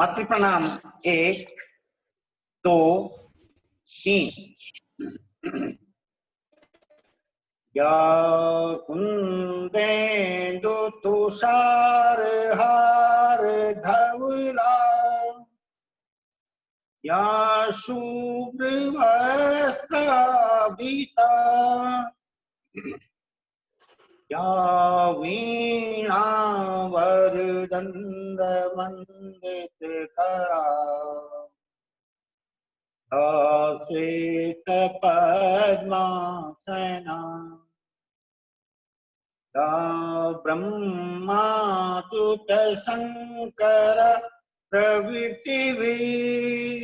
मातृ प्रणाम 1 2 3। या कुंदेन्दु तुषार हार धवला, या शुभ्र वस्त्राभिता, या वीणा वरदंड वंदित करा, श्वेत पद्मासना, या ब्रह्माच्युत शंकर प्रभृतिवीर,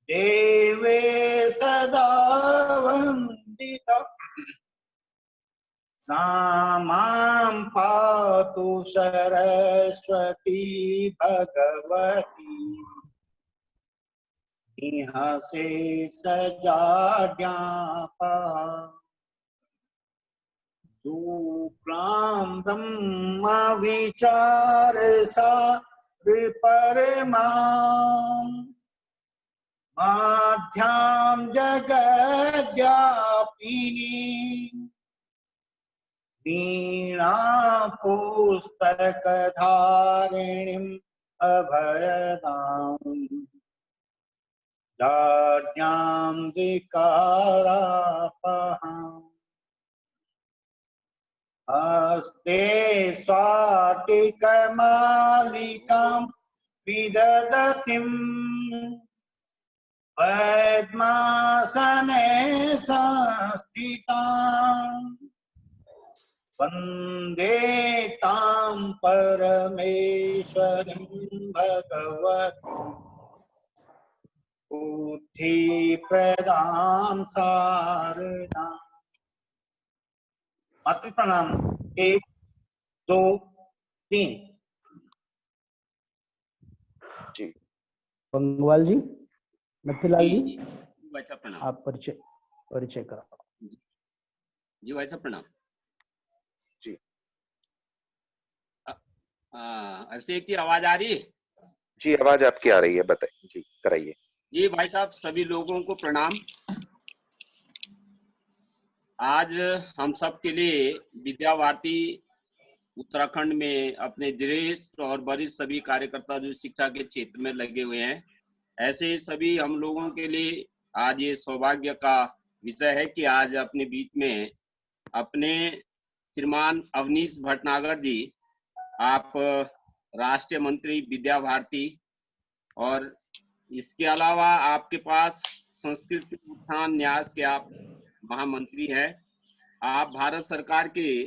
देवे सदा वंदिता, सा मां पातु सरस्वती भगवती, इह से सजाड्यापा, शुक्लां ब्रह्म विचार सा विपरमां, माध्यां जगद्व्यापिनी, वीणा पुस्तक धारिणीम् अभयदाम्, जाड्यां विकारापहाम्, हस्ते स्वातिकमालिकां विदधतीम्, पद्मासने संस्थिताम्, वन्दे तां परमेश्वरीं भगवती, बुद्धिप्रदां शारदाम्। मातृ प्रणाम 1 2 3। जी बंगवाल जी, नथीलाल जी, भाई साहब प्रणाम। आप परिचय कराओ। जी भाई साहब प्रणाम। जी अभिषेक की आवाज आ रही है? जी आवाज आपकी आ रही है, बताइए जी, कराइए। जी भाई साहब, सभी लोगों को प्रणाम। आज हम सब के लिए विद्या भारती उत्तराखंड में अपने ज्येष्ठ और वरिष्ठ सभी कार्यकर्ता जो शिक्षा के क्षेत्र में लगे हुए हैं, ऐसे सभी हम लोगों के लिए आज ये सौभाग्य का विषय है कि आज अपने बीच में अपने श्रीमान अवनीश भटनागर जी, आप राष्ट्रीय मंत्री विद्या भारती, और इसके अलावा आपके पास संस्कृति उत्थान न्यास के आप महामंत्री हैं। आप भारत सरकार के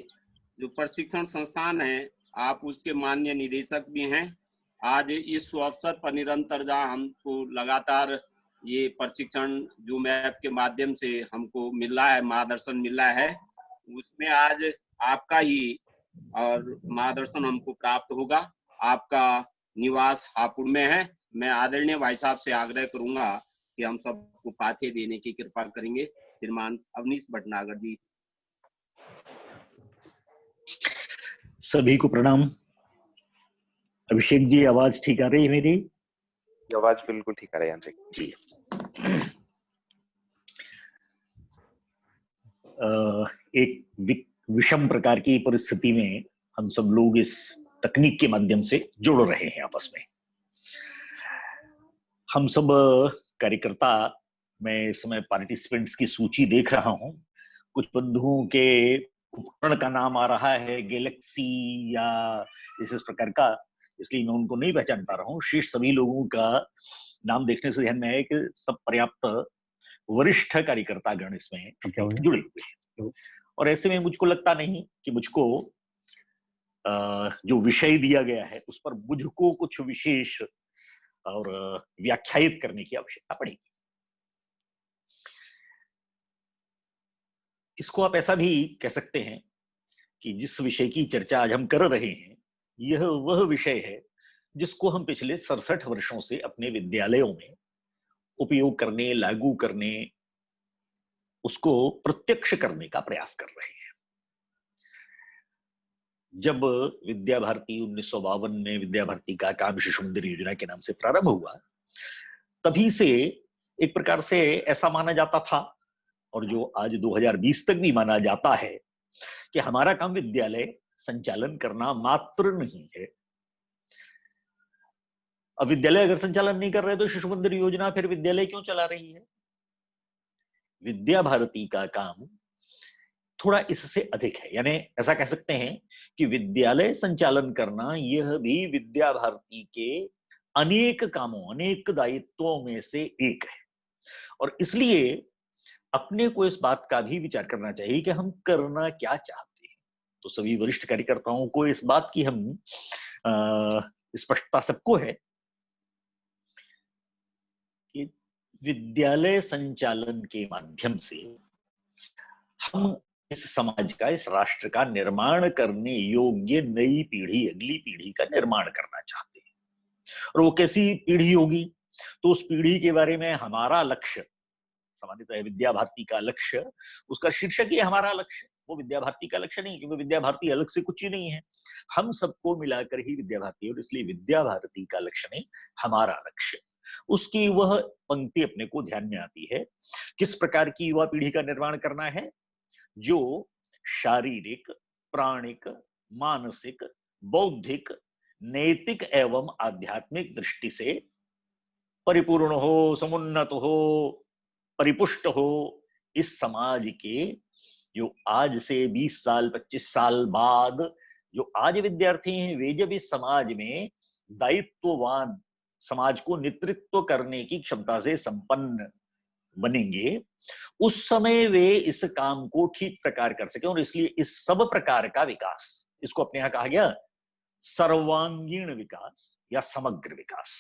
जो प्रशिक्षण संस्थान है, आप उसके माननीय निदेशक भी हैं। आज इस अवसर पर निरंतर जहाँ हमको लगातार ये प्रशिक्षण जूम ऐप के माध्यम से हमको मिल रहा है, मार्गदर्शन मिल रहा है, उसमें आज आपका ही और मार्गदर्शन हमको प्राप्त होगा। आपका निवास हापुड़ में है। मैं आदरणीय भाई साहब से आग्रह करूंगा कि हम सबको पाथे देने की कृपा करेंगे। श्रीमान अवनीश भटनागर जी। सभी को प्रणाम। अभिषेक जी, आवाज ठीक आ रही है मेरी? ये आवाज बिल्कुल ठीक आ रही है जी। एक विषम प्रकार की परिस्थिति में हम सब लोग इस तकनीक के माध्यम से जुड़ रहे हैं आपस में। हम सब कार्यकर्ता, मैं इस समय पार्टिसिपेंट्स की सूची देख रहा हूं। कुछ बंधुओं के उपकरण का नाम आ रहा है गैलेक्सी या इस प्रकार का, इसलिए मैं उनको नहीं पहचान पा रहा हूँ। शेष सभी लोगों का नाम देखने से ध्यान में आया कि सब पर्याप्त वरिष्ठ कार्यकर्ता गण इसमें जुड़े हुए हैं, और ऐसे में मुझको लगता नहीं कि मुझको जो विषय दिया गया है उस पर मुझको कुछ विशेष और व्याख्यायित करने की आवश्यकता पड़ेगी। इसको आप ऐसा भी कह सकते हैं कि जिस विषय की चर्चा आज हम कर रहे हैं, यह वह विषय है जिसको हम पिछले 67 वर्षों से अपने विद्यालयों में उपयोग करने, लागू करने, उसको प्रत्यक्ष करने का प्रयास कर रहे हैं। जब विद्या भारती 1952 में विद्या भारती का काम शिशु मंदिर योजना के नाम से प्रारंभ हुआ, तभी से एक प्रकार से ऐसा माना जाता था, और जो आज 2020 तक भी माना जाता है, कि हमारा काम विद्यालय संचालन करना मात्र नहीं है। अब विद्यालय अगर संचालन नहीं कर रहे तो शिशु मंदिर योजना फिर विद्यालय क्यों चला रही है? विद्या भारती का काम थोड़ा इससे अधिक है, यानी ऐसा कह सकते हैं कि विद्यालय संचालन करना यह भी विद्या भारती के अनेक कामों, अनेक दायित्वों में से एक है। और इसलिए अपने को इस बात का भी विचार करना चाहिए कि हम करना क्या चाहते हैं। तो सभी वरिष्ठ कार्यकर्ताओं को इस बात की हम स्पष्टता सबको है कि विद्यालय संचालन के माध्यम से हम इस समाज का, इस राष्ट्र का निर्माण करने योग्य नई पीढ़ी, अगली पीढ़ी का निर्माण करना चाहते हैं। और वो कैसी पीढ़ी होगी, तो उस पीढ़ी के बारे में हमारा लक्ष्य, सामान्यतः विद्या भारती का लक्ष्य, उसका शीर्षक ही हमारा लक्ष्य, वो विद्या भारती का लक्ष्य नहीं, क्योंकि विद्या भारती अलग से कुछ ही नहीं है, हम सबको मिलाकर ही विद्या भारती है। और इसलिए विद्या भारती का लक्ष्य नहीं, हमारा लक्ष्य। उसकी वह पंक्ति अपने को ध्यान में आती है, किस प्रकार की युवा पीढ़ी का निर्माण करना है, जो शारीरिक, प्राणिक, मानसिक, बौद्धिक, नैतिक एवं आध्यात्मिक दृष्टि से परिपूर्ण हो, समुन्नत हो, परिपुष्ट हो। इस समाज के जो आज से 20 साल 25 साल बाद जो आज विद्यार्थी हैं, वे जब इस समाज में दायित्ववान, समाज को नेतृत्व करने की क्षमता से संपन्न बनेंगे, उस समय वे इस काम को ठीक प्रकार कर सके। और इसलिए इस सब प्रकार का विकास, इसको अपने यहां कहा गया सर्वांगीण विकास या समग्र विकास।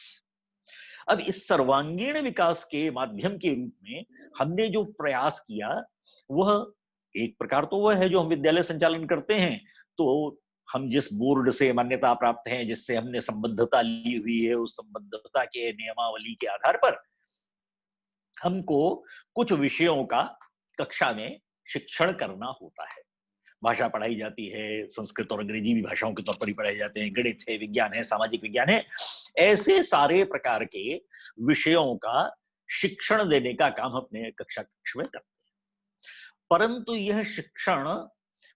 अब इस सर्वांगीण विकास के माध्यम के रूप में हमने जो प्रयास किया, वह एक प्रकार तो वह है जो हम विद्यालय संचालन करते हैं, तो हम जिस बोर्ड से मान्यता प्राप्त हैं, जिससे हमने संबद्धता ली हुई है, उस संबद्धता के नियमावली के आधार पर हमको कुछ विषयों का कक्षा में शिक्षण करना होता है। भाषा पढ़ाई जाती है, संस्कृत और अंग्रेजी भी भाषाओं के तौर पर ही पढ़ाए जाते हैं, गणित है, विज्ञान है, सामाजिक विज्ञान है, ऐसे सारे प्रकार के विषयों का शिक्षण देने का काम अपने कक्षा कक्ष में करते हैं। परंतु यह शिक्षण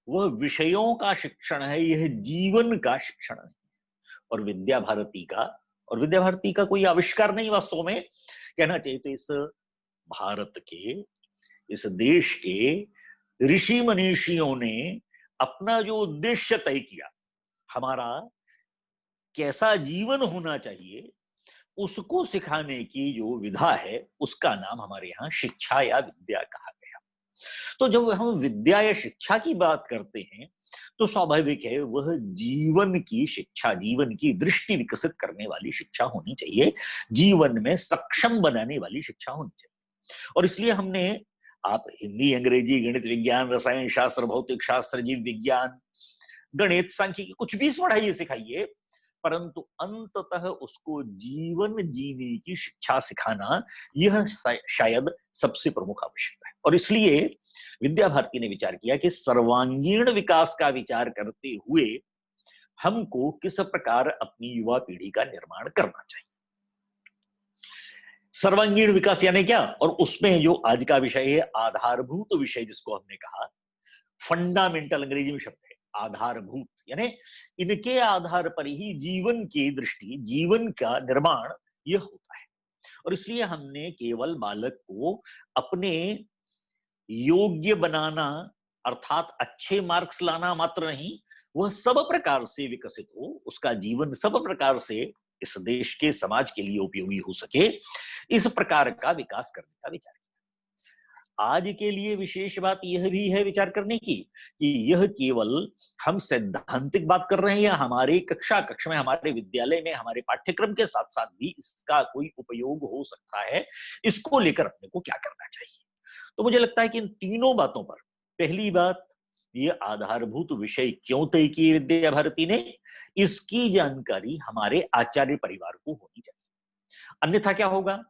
वह विषयों का शिक्षण है, यह जीवन का शिक्षण है। और विद्या भारती का कोई आविष्कार नहीं, वास्तव में कहना चाहिए तो इस भारत के, इस देश के ऋषि मनीषियों ने अपना जो उद्देश्य तय किया, हमारा कैसा जीवन होना चाहिए, उसको सिखाने की जो विधा है, उसका नाम हमारे यहाँ शिक्षा या विद्या कहा गया। तो जब हम विद्या या शिक्षा की बात करते हैं, तो स्वाभाविक है वह जीवन की शिक्षा, जीवन की दृष्टि विकसित करने वाली शिक्षा होनी चाहिए, जीवन में सक्षम बनाने वाली शिक्षा होनी चाहिए। और इसलिए हमने, आप हिंदी, अंग्रेजी, गणित, विज्ञान, रसायन शास्त्र, भौतिक शास्त्र, जीव विज्ञान, गणित, सांख्यिकी, कुछ भी पढ़ाइए सिखाइए, परंतु अंततः उसको जीवन जीने की शिक्षा सिखाना, यह शायद सबसे प्रमुख आवश्यकता है। और इसलिए विद्या भारती ने विचार किया कि सर्वांगीण विकास का विचार करते हुए हमको किस प्रकार अपनी युवा पीढ़ी का निर्माण करना चाहिए। सर्वांगीण विकास यानी क्या, और उसमें जो आज का विषय है आधारभूत विषय, जिसको हमने कहा फंडामेंटल, अंग्रेजी में शब्द है आधारभूत, यानी इनके आधार पर ही जीवन की दृष्टि, जीवन का निर्माण यह होता है। और इसलिए हमने केवल बालक को अपने योग्य बनाना, अर्थात अच्छे मार्क्स लाना मात्र नहीं, वह सब प्रकार से विकसित हो, उसका जीवन सब प्रकार से इस देश के, समाज के लिए उपयोगी हो सके, इस प्रकार का विकास करने का विचार किया। आज के लिए विशेष बात यह भी है विचार करने की कि यह केवल हम सैद्धांतिक बात कर रहे हैं, या हमारे कक्षा कक्ष में, हमारे विद्यालय में, हमारे पाठ्यक्रम के साथ साथ भी इसका कोई उपयोग हो सकता है, इसको लेकर अपने को क्या करना चाहिए। तो मुझे लगता है कि इन तीनों बातों पर, पहली बात, ये आधारभूत विषय क्यों तय किए विद्या भारती ने, इसकी जानकारी हमारे आचार्य परिवार को होनी चाहिए। अन्यथा क्या होगा,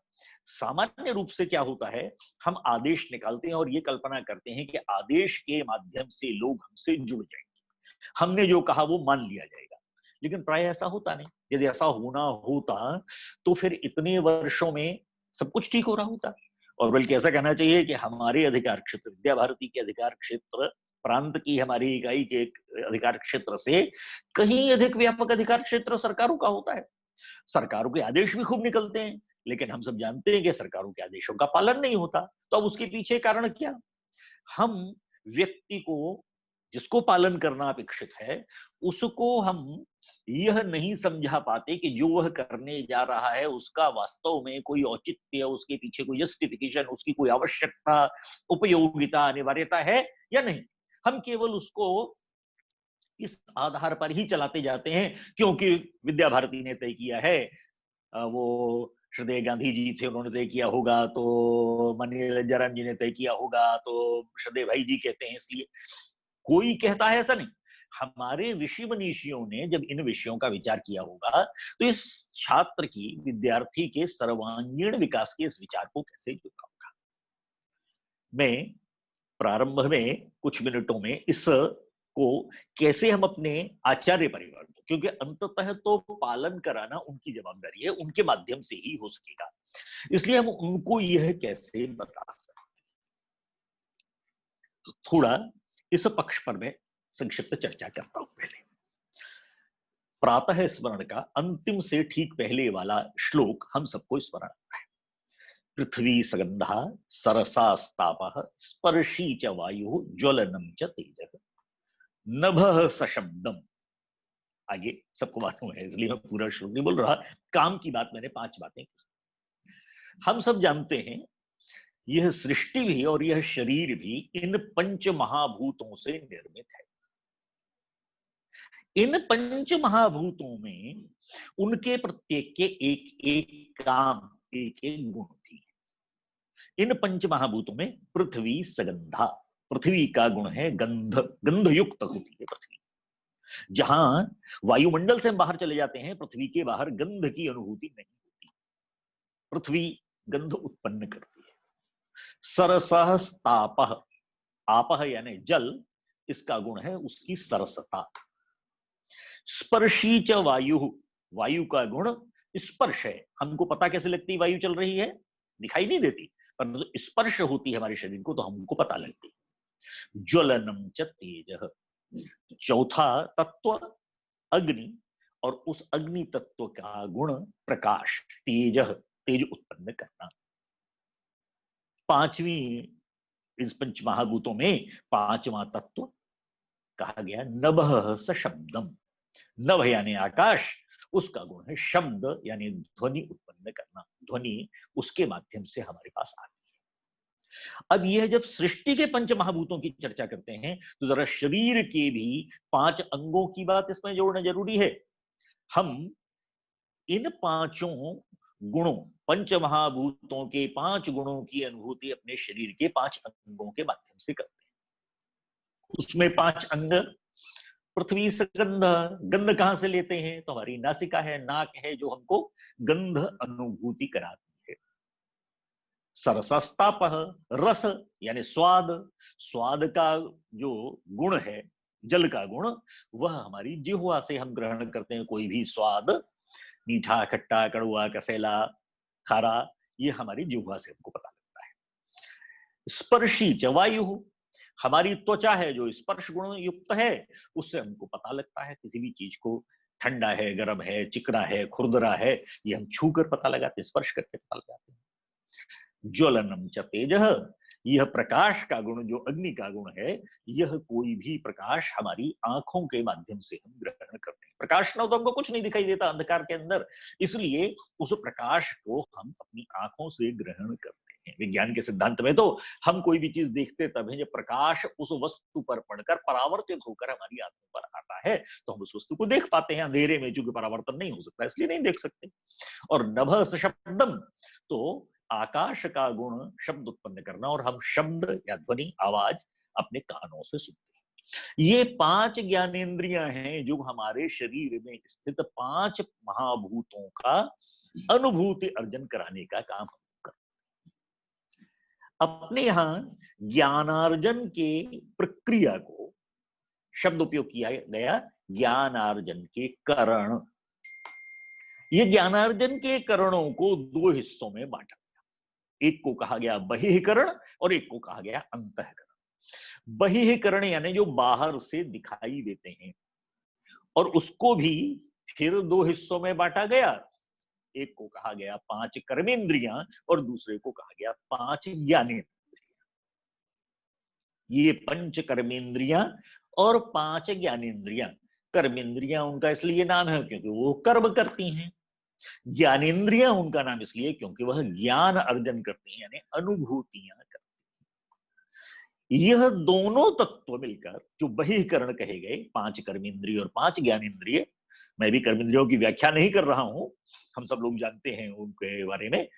सामान्य रूप से क्या होता है, हम आदेश निकालते हैं और ये कल्पना करते हैं कि आदेश के माध्यम से लोग हमसे जुड़ जाएंगे, हमने जो कहा वो मान लिया जाएगा। लेकिन प्राय ऐसा होता नहीं। यदि ऐसा होना होता तो फिर इतने वर्षों में सब कुछ ठीक हो रहा होता। और बल्कि ऐसा कहना चाहिए कि हमारे अधिकार क्षेत्र, विद्या भारती के अधिकार क्षेत्र, प्रांत की हमारी इकाई के अधिकार क्षेत्र से कहीं अधिक व्यापक अधिकार क्षेत्र सरकारों का होता है। सरकारों के आदेश भी खूब निकलते हैं, लेकिन हम सब जानते हैं कि सरकारों के आदेशों का पालन नहीं होता। तो अब उसके पीछे कारण क्या? हम व्यक्ति को, जिसको पालन करना अपेक्षित है, उसको हम यह नहीं समझा पाते कि जो वह करने जा रहा है उसका वास्तव में कोई औचित्य, उसके पीछे कोई जस्टिफिकेशन, उसकी कोई आवश्यकता, उपयोगिता, अनिवार्यता है या नहीं। हम केवल उसको इस आधार पर ही चलाते जाते हैं क्योंकि विद्या भारती ने तय किया है, वो श्रद्धेय गांधी जी थे, उन्होंने तय किया होगा, तो माननीय लज्जाराम जी ने तय किया होगा, तो श्रद्धेय भाई जी कहते हैं इसलिए। कोई कहता है ऐसा नहीं। हमारे ऋषि मनीषियों ने जब इन विषयों का विचार किया होगा तो इस छात्र की, विद्यार्थी के सर्वांगीण विकास के इस विचार को कैसे जोड़ा होगा। मैं प्रारंभ में कुछ मिनटों में इस को कैसे हम अपने आचार्य परिवार को, क्योंकि अंततः तो पालन कराना उनकी जवाबदारी है, उनके माध्यम से ही हो सकेगा, इसलिए हम उनको यह कैसे बता सकते। तो थोड़ा इस पक्ष पर मैं संक्षिप्त चर्चा करता हूं। पहले प्रातः स्मरण का अंतिम से ठीक पहले वाला श्लोक हम सबको स्मरण है। पृथ्वी सगंधा सरसास्तापः स्पर्शी च वायु ज्वलनम च तेजः नभः सशब्दम। आगे सबको मालूम है, इसलिए मैं पूरा श्लोक नहीं बोल रहा। काम की बात मैंने 5 बातें की। हम सब जानते हैं यह सृष्टि भी और यह शरीर भी इन 5 महाभूतों से निर्मित है। इन 5 महाभूतों में उनके प्रत्येक के एक एक काम, एक एक गुण भी है। इन 5 महाभूतों में पृथ्वी सगंधा, पृथ्वी का गुण है गंध, गंध युक्त होती है पृथ्वी। जहां वायुमंडल से हम बाहर चले जाते हैं, पृथ्वी के बाहर गंध की अनुभूति नहीं होती। पृथ्वी गंध उत्पन्न करती है। सरसः तापः, आपः यानी जल, इसका गुण है उसकी सरसता। स्पर्शी च वायु, वायु का गुण स्पर्श है। हमको पता कैसे लगती है वायु चल रही है? दिखाई नहीं देती, परंतु तो स्पर्श होती है हमारे शरीर को तो हमको पता लगती है। ज्वलनम च तेजः, चौथा तत्व अग्नि, और उस अग्नि तत्व का गुण प्रकाश, तेज, तेज उत्पन्न करना। 5वीं इस 5 महाभूतों में 5वां तत्व कहा गया नभः सशब्दम। नभ यानी आकाश, उसका गुण है शब्द यानी ध्वनि उत्पन्न करना। ध्वनि उसके माध्यम से हमारे पास आती है। अब यह जब सृष्टि के 5 महाभूतों की चर्चा करते हैं तो जरा शरीर के भी 5 अंगों की बात इसमें जोड़ना जरूरी है। हम इन 5 गुणों, 5 महाभूतों के 5 गुणों की अनुभूति अपने शरीर के 5 अंगों के माध्यम से करते हैं। उसमें 5 अंग, पृथ्वी से गंध, गंध कहां से लेते हैं? तो हमारी नासिका है, नाक है, जो हमको गंध अनुभूति कराती है। सरसस्तापः, रस यानी स्वाद, स्वाद का जो गुण है, जल का गुण, वह हमारी जिह्वा से हम ग्रहण करते हैं। कोई भी स्वाद, मीठा, खट्टा, कड़वा, कसैला, खारा, ये हमारी जिह्वा से हमको पता लगता है। स्पर्शी च वायु, हमारी त्वचा है जो स्पर्श गुण युक्त है, उससे हमको पता लगता है किसी भी चीज को, ठंडा है, गर्म है, चिकना है, खुरदरा है, ये हम छू कर पता लगाते, स्पर्श करके पता लगाते हैं। ज्वलनम च तेजः, यह प्रकाश का गुण जो अग्नि का गुण है, यह कोई भी प्रकाश हमारी आंखों के माध्यम से हम ग्रहण करते हैं। प्रकाश न तो हमको कुछ नहीं दिखाई देता अंधकार के अंदर, इसलिए उस प्रकाश को हम अपनी आंखों से ग्रहण करते हैं। विज्ञान के सिद्धांत में तो हम कोई भी चीज देखते तब है जब प्रकाश उस वस्तु पर पड़कर परावर्तित होकर हमारी आंखों पर आता है, तो हम उस वस्तु को देख पाते हैं। अंधेरे में चूंकि परावर्तन नहीं हो सकता, इसलिए नहीं देख सकते। और नभः सशब्दम, तो आकाश का गुण शब्द उत्पन्न करना, और हम शब्द या ध्वनि, आवाज अपने कानों से सुनते हैं। ये 5 ज्ञानेंद्रियां हैं जो हमारे शरीर में स्थित 5 महाभूतों का अनुभूति अर्जन कराने का काम करते हैं। अपने यहां ज्ञानार्जन के प्रक्रिया को शब्द उपयोग किया गया ज्ञानार्जन के करण। ये ज्ञानार्जन के करणों को दो हिस्सों में बांटा गया। एक को कहा गया बहिःकरण और एक को कहा गया अंतःकरण। बहिःकरण यानी जो बाहर से दिखाई देते हैं, और उसको भी फिर दो हिस्सों में बांटा गया। एक को कहा गया 5 कर्मेंद्रियां और दूसरे को कहा गया 5 ज्ञानेंद्रियां। ये 5 कर्मेंद्रियां और 5 ज्ञानेंद्रियां। कर्मेंद्रियां उनका इसलिए नाम है क्योंकि वो कर्म करती हैं। ज्ञानेंद्रियां उनका नाम इसलिए क्योंकि वह ज्ञान अर्जन करती हैं, यानी अनुभूतियां करती हैं। यह दोनों तत्व मिलकर जो बहिःकरण कहे गए, 5 कर्मेंद्रिय और 5 ज्ञानेंद्रिय, मैं भी कर्मेंद्रियों की व्याख्या नहीं कर रहा हूं, हम सब लोग जानते हैं उनके बारे में।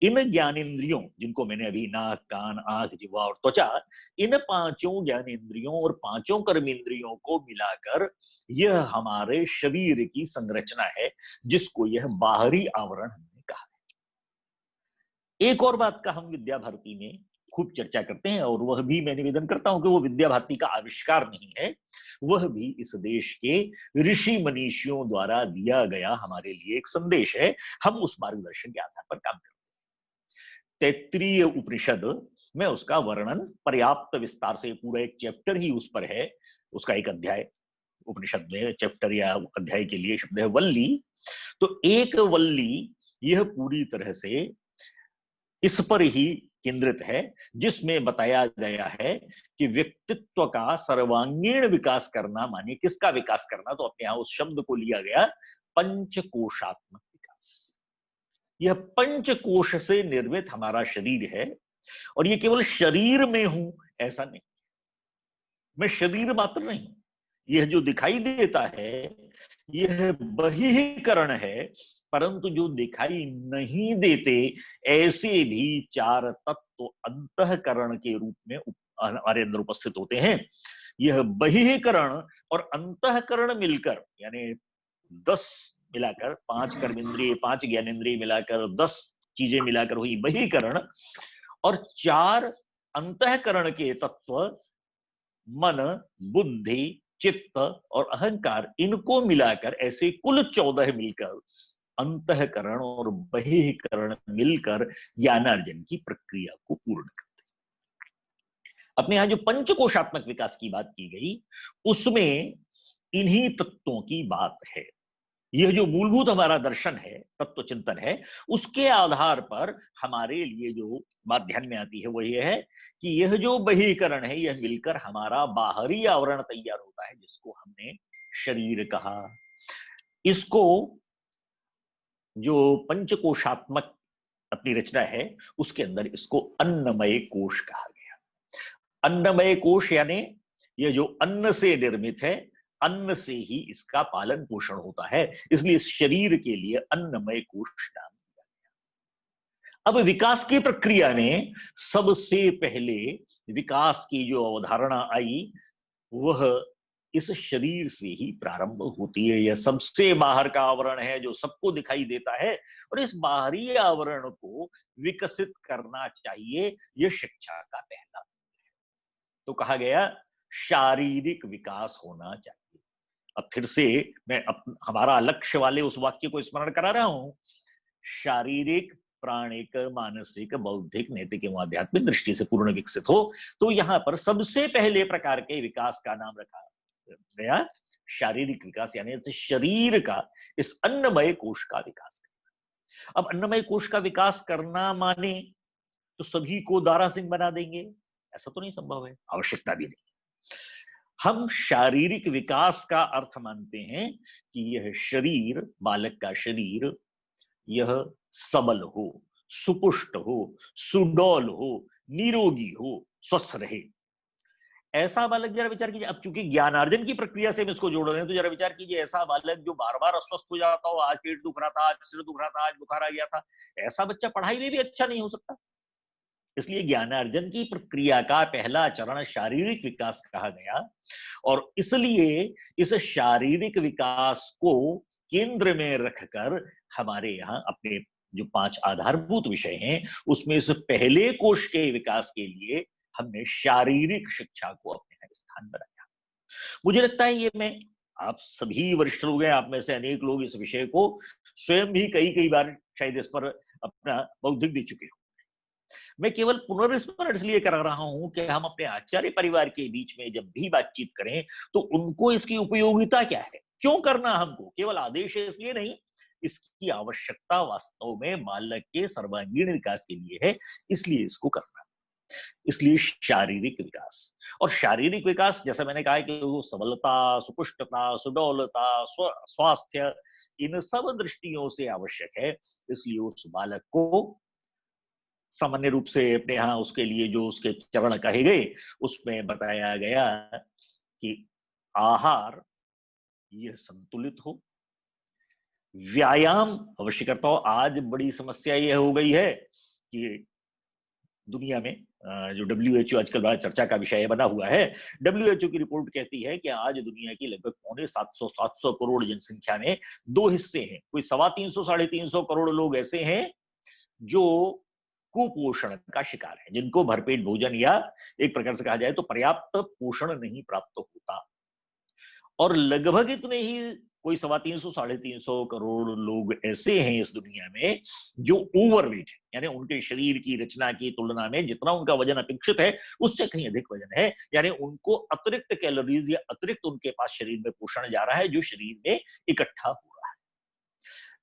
इन ज्ञानेंद्रियों, जिनको मैंने अभी नाक, कान, आंख, जिह्वा और त्वचा, इन 5 ज्ञानेंद्रियों और 5 कर्मेंद्रियों को मिलाकर यह हमारे शरीर की संरचना है, जिसको यह बाहरी आवरण हमने कहा है। एक और बात का हम विद्या भारती में खूब चर्चा करते हैं, और वह भी मैं निवेदन करता हूं कि वो विद्या भारती का आविष्कार नहीं है, वह भी इस देश के ऋषि मनीषियों द्वारा दिया गया हमारे लिए एक संदेश है। हम उस मार्गदर्शन के आधार पर काम करते हैं। तैत्तिरीय उपनिषद में उसका वर्णन पर्याप्त विस्तार से, पूरा एक चैप्टर ही उस पर है, उसका एक अध्याय उपनिषद में, चैप्टर या अध्याय के लिए शब्द है वल्ली। तो एक वल्ली यह पूरी तरह से इस पर ही केंद्रित है, जिसमें बताया गया है कि व्यक्तित्व का सर्वांगीण विकास करना माने किसका विकास करना, तो अपने यहां उस शब्द को लिया गया पंचकोशात्मक विकास। यह पंचकोश से निर्मित हमारा शरीर है, और ये केवल शरीर में हूं ऐसा नहीं, मैं शरीर मात्र नहीं। यह जो दिखाई देता है यह बहिःकरण है, परंतु जो दिखाई नहीं देते ऐसे भी 4 तत्व अंतःकरण के रूप में हमारे अंदर उपस्थित होते हैं। यह बहिःकरण और अंतःकरण मिलकर, यानी 10 मिलाकर, 5 कर्मेंद्रिय 5 ज्ञानेंद्रिय मिलाकर 10 चीजें मिलाकर हुई बहिःकरण, और 4 अंतःकरण के तत्व मन, बुद्धि, चित्त और अहंकार, इनको मिलाकर ऐसे कुल 14 मिलकर अंतःकरण और बहिःकरण मिलकर ज्ञानार्जन की प्रक्रिया को पूर्ण करते हैं। अपने यहां जो पंचकोशात्मक विकास की बात की गई, उसमें इन्हीं तत्वों की बात है। यह जो मूलभूत हमारा दर्शन है, तत्व चिंतन है, उसके आधार पर हमारे लिए जो बात ध्यान में आती है वो यह है कि यह जो बहिःकरण है, यह मिलकर हमारा बाहरी आवरण तैयार होता है, जिसको हमने शरीर कहा। इसको जो पंचकोशात्मक अपनी रचना है उसके अंदर इसको अन्नमय कोश कहा गया। अन्नमय कोश यानी यह जो अन्न से निर्मित है, अन्न से ही इसका पालन पोषण होता है, इसलिए इस शरीर के लिए अन्नमय कोश नाम दिया गया। अब विकास की प्रक्रिया में सबसे पहले विकास की जो अवधारणा आई वह इस शरीर से ही प्रारंभ होती है। यह सबसे बाहर का आवरण है जो सबको दिखाई देता है, और इस बाहरी आवरण को विकसित करना चाहिए, यह शिक्षा का पहला है। तो कहा गया शारीरिक विकास होना चाहिए। अब फिर से मैं हमारा लक्ष्य वाले उस वाक्य को स्मरण करा रहा हूं, शारीरिक, प्राणिक, मानसिक, बौद्धिक, नैतिक एवं आध्यात्मिक दृष्टि से पूर्ण विकसित हो। तो यहां पर सबसे पहले प्रकार के विकास का नाम रखा गया शारीरिक विकास, यानी शरीर का, इस अन्नमय कोश का विकास करना। अब अन्नमय कोश का विकास करना माने तो सभी को दारा सिंह बना देंगे, ऐसा तो नहीं संभव है, आवश्यकता भी नहीं। हम शारीरिक विकास का अर्थ मानते हैं कि यह शरीर, बालक का शरीर, यह सबल हो, सुपुष्ट हो, सुडौल हो, निरोगी हो, स्वस्थ रहे। ऐसा बालक, जरा विचार कीजिए, अब चूंकि ज्ञानार्जन की प्रक्रिया से हम इसको जोड़ रहे हैं, तो जरा विचार कीजिए, ऐसा बालक जो बार बार अस्वस्थ हो जाता हो, आज पेट दुख रहा था, आज सिर दुख रहा था, आज बुखार आ गया था, ऐसा बच्चा पढ़ाई में भी अच्छा नहीं हो सकता। इसलिए ज्ञानार्जन की प्रक्रिया का पहला चरण शारीरिक विकास कहा गया, और इसलिए इस शारीरिक विकास को केंद्र में रखकर हमारे यहाँ अपने जो 5 आधारभूत विषय हैं उसमें इस पहले कोश के विकास के लिए हमने शारीरिक शिक्षा को अपने स्थान बनाया। मुझे लगता है ये मैं, आप सभी वरिष्ठ लोग हैं, आप में से अनेक लोग इस विषय को स्वयं भी कई कई बार शायद इस पर अपना बौद्धिक दे चुके हो। मैं केवल पुनर्स्मरण इसलिए कर रहा हूं कि हम अपने आचार्य परिवार के बीच में जब भी बातचीत करें तो उनको इसकी उपयोगिता क्या है, क्यों करना हमको, केवल आदेश है इसलिए नहीं, इसकी आवश्यकता वास्तव में बालक के सर्वांगीण विकास के लिए है, इसलिए इसको करना। इसलिए शारीरिक विकास, और शारीरिक विकास जैसा मैंने कहा कि वो सबलता, सुपुष्टता, सुडौलता, स्वास्थ्य, इन सब दृष्टियों से आवश्यक है। इसलिए उस बालक को सामान्य रूप से अपने यहाँ उसके लिए जो उसके चरण कहे गए उसमें बताया गया कि आहार यह संतुलित हो, व्यायाम अवश्य करता हो। आज बड़ी समस्या यह हो गई है कि दुनिया में जो WHO आजकल बड़ा चर्चा का विषय बना हुआ है, WHO की रिपोर्ट कहती है कि आज दुनिया की लगभग 750 करोड़ जनसंख्या में दो हिस्से हैं। कोई 350 साढ़े 300 करोड़ लोग ऐसे हैं जो कुपोषण का शिकार है, जिनको भरपेट भोजन या एक प्रकार से कहा जाए तो पर्याप्त पोषण नहीं प्राप्त होता। और लगभग इतने ही कोई 350 साढ़े 300 करोड़ लोग ऐसे हैं इस दुनिया में जो ओवरवेट है, यानी उनके शरीर की रचना की तुलना में जितना उनका वजन अपेक्षित है उससे कहीं अधिक वजन है, यानी उनको अतिरिक्त कैलोरीज या अतिरिक्त उनके पास शरीर में पोषण जा रहा है जो शरीर में इकट्ठा हो रहा है।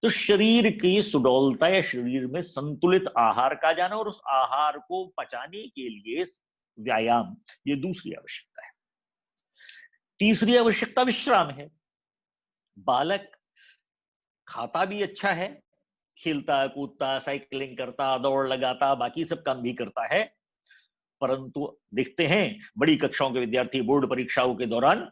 तो शरीर की सुडौलता या शरीर में संतुलित आहार का जाना और उस आहार को पचाने के लिए व्यायाम, ये दूसरी आवश्यकता है। तीसरी आवश्यकता विश्राम है। बालक खाता भी अच्छा है, खेलता कूदता, साइकिलिंग करता, दौड़ लगाता, बाकी सब काम भी करता है, परंतु देखते हैं बड़ी कक्षाओं के विद्यार्थी बोर्ड परीक्षाओं के दौरान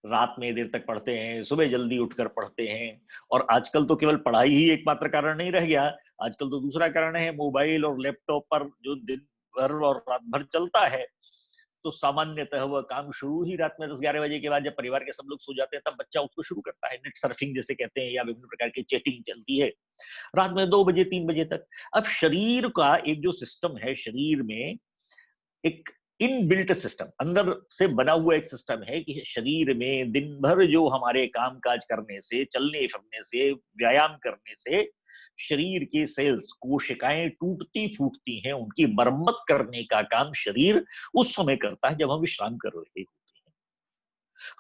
रात में देर तक पढ़ते हैं, सुबह जल्दी उठकर पढ़ते हैं। और आजकल तो केवल पढ़ाई ही एकमात्र कारण नहीं रह गया, आजकल तो दूसरा कारण है मोबाइल और लैपटॉप पर जो दिन भर और रात भर चलता है। तो सामान्यतः वह काम शुरू ही रात में 10-11 बजे के बाद, जब परिवार के सब लोग सो जाते हैं तब बच्चा उसको शुरू करता है, नेट सर्फिंग जैसे कहते हैं, या विभिन्न प्रकार की चैटिंग चलती है रात में 2 बजे 3 बजे तक। अब शरीर का एक जो सिस्टम है, शरीर में एक इनबिल्ट सिस्टम, अंदर से बना हुआ एक सिस्टम है कि शरीर में दिन भर जो हमारे काम काज करने से, चलने फिरने से, व्यायाम करने से शरीर के सेल्स, कोशिकाएं टूटती फूटती हैं, उनकी मरम्मत करने का काम शरीर उस समय करता है जब हम विश्राम कर रहे होते हैं।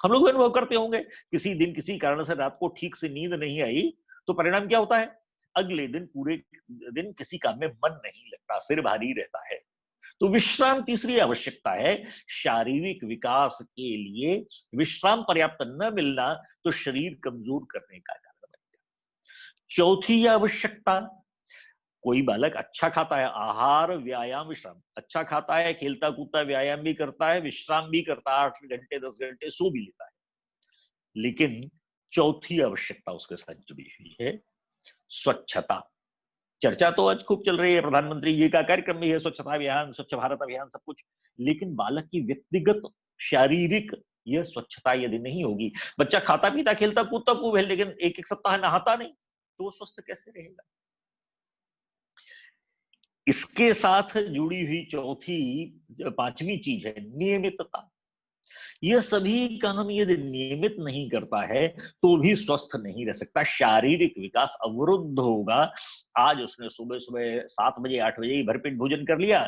हम लोग अनुभव करते होंगे, किसी दिन किसी कारण से रात को ठीक से नींद नहीं आई तो परिणाम क्या होता है, अगले दिन पूरे दिन किसी काम में मन नहीं लगता, सिर भारी रहता है। तो विश्राम तीसरी आवश्यकता है। शारीरिक विकास के लिए विश्राम पर्याप्त न मिलना तो शरीर कमजोर करने का कारण बनता है। चौथी आवश्यकता, कोई बालक अच्छा खाता है, आहार व्यायाम विश्राम, अच्छा खाता है, खेलता कूदता व्यायाम भी करता है, विश्राम भी करता है, 8 घंटे 10 घंटे सो भी लेता है, लेकिन चौथी आवश्यकता उसके साथ जुड़ी हुई है, स्वच्छता। चर्चा तो आज खूब चल रही है, प्रधानमंत्री जी का कार्यक्रम भी है, स्वच्छता अभियान, स्वच्छ भारत अभियान, सब कुछ, लेकिन बालक की व्यक्तिगत शारीरिक यह स्वच्छता यदि नहीं होगी, बच्चा खाता पीता खेलता कूदता खूब है लेकिन एक एक सप्ताह नहाता नहीं, तो वो स्वस्थ कैसे रहेगा। इसके साथ जुड़ी हुई पांचवी चीज है नियमितता। यह सभी काम यदि नियमित नहीं करता है तो भी स्वस्थ नहीं रह सकता, शारीरिक विकास अवरुद्ध होगा। आज उसने सुबह सुबह 7 बजे 8 बजे ही भरपेट भोजन कर लिया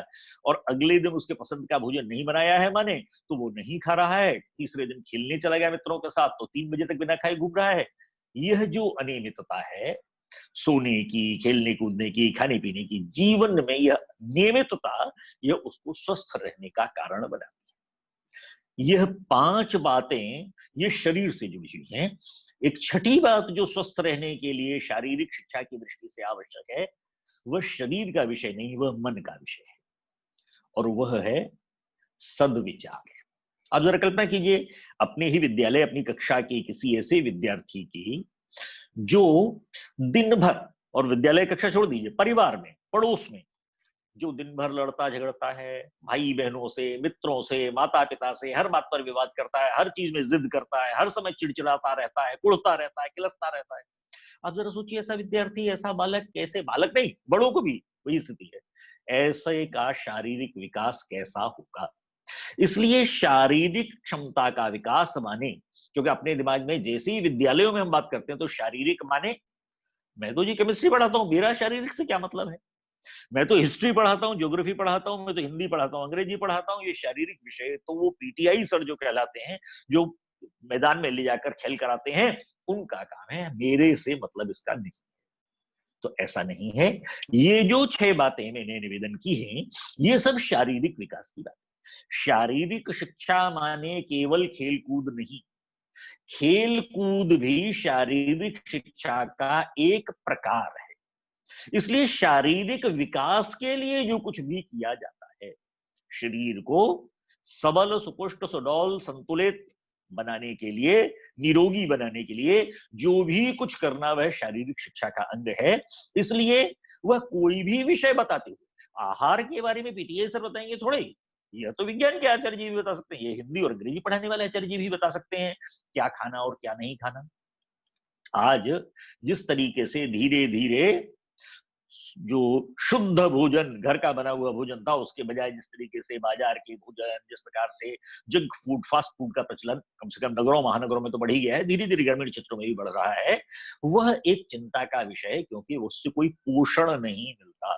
और अगले दिन उसके पसंद का भोजन नहीं बनाया है माने तो वो नहीं खा रहा है, तीसरे दिन खेलने चला गया मित्रों के साथ तो 3 बजे तक बिना खाए घूम रहा है। यह जो अनियमितता है सोने की, खेलने कूदने की, खाने पीने की, जीवन में यह नियमितता यह उसको स्वस्थ रहने का कारण बना। यह 5 बातें ये शरीर से जुड़ी हुई हैं। एक छठी बात जो स्वस्थ रहने के लिए शारीरिक शिक्षा की दृष्टि से आवश्यक है, वह शरीर का विषय नहीं, वह मन का विषय है, और वह है सद्विचार। आप जरा कल्पना कीजिए अपने ही विद्यालय, अपनी कक्षा के किसी ऐसे विद्यार्थी की जो दिन भर, और विद्यालय कक्षा छोड़ दीजिए, परिवार में, पड़ोस में जो दिन भर लड़ता झगड़ता है, भाई बहनों से, मित्रों से, माता पिता से, हर बात पर विवाद करता है, हर चीज में जिद करता है, हर समय चिड़चिड़ाता रहता है, कुड़ता रहता है, किलसता रहता है। आप जरा सोचिए ऐसा विद्यार्थी, ऐसा बालक, कैसे, बालक नहीं बड़ों को भी वही स्थिति है, ऐसे का शारीरिक विकास कैसा होगा। इसलिए शारीरिक क्षमता का विकास माने, क्योंकि अपने दिमाग में जैसे ही विद्यालयों में हम बात करते हैं तो शारीरिक माने, मैं तो जी केमिस्ट्री पढ़ाता हूं, मेरा शारीरिक से क्या मतलब है? मैं तो हिस्ट्री पढ़ाता हूं, ज्योग्राफी पढ़ाता हूं, मैं तो हिंदी पढ़ाता हूं, अंग्रेजी पढ़ाता हूं, ये शारीरिक विषय तो वो पीटीआई सर जो कहलाते हैं, जो मैदान में ले जाकर खेल कराते हैं, उनका काम है, मेरे से मतलब इसका नहीं। तो ऐसा नहीं है। ये जो 6 बातें मैंने निवेदन की हैं, ये सब शारीरिक विकास की बात है। शारीरिक शिक्षा माने केवल खेल कूद नहीं, खेल कूद भी शारीरिक शिक्षा का एक प्रकार है। इसलिए शारीरिक विकास के लिए जो कुछ भी किया जाता है, शरीर को सबल, सुपुष्ट, सुडौल, संतुलित बनाने के लिए, निरोगी बनाने के लिए जो भी कुछ करना वह शारीरिक शिक्षा का अंग है। इसलिए वह कोई भी विषय बताते हुए आहार के बारे में पीटीआई सर बताएंगे थोड़े, यह तो विज्ञान के आचार्य जी भी बता सकते हैं, ये हिंदी और अंग्रेजी पढ़ाने वाले आचार्य जी भी बता सकते हैं क्या खाना और क्या नहीं खाना। आज जिस तरीके से धीरे धीरे जो शुद्ध भोजन, घर का बना हुआ भोजन था, उसके बजाय जिस तरीके से बाजार के भोजन, जिस प्रकार से जंक फूड, फास्ट फूड का प्रचलन कम से कम नगरों महानगरों में तो बढ़ ही गया है, धीरे धीरे ग्रामीण क्षेत्रों में भी बढ़ रहा है, वह एक चिंता का विषय है, क्योंकि उससे कोई पोषण नहीं मिलता।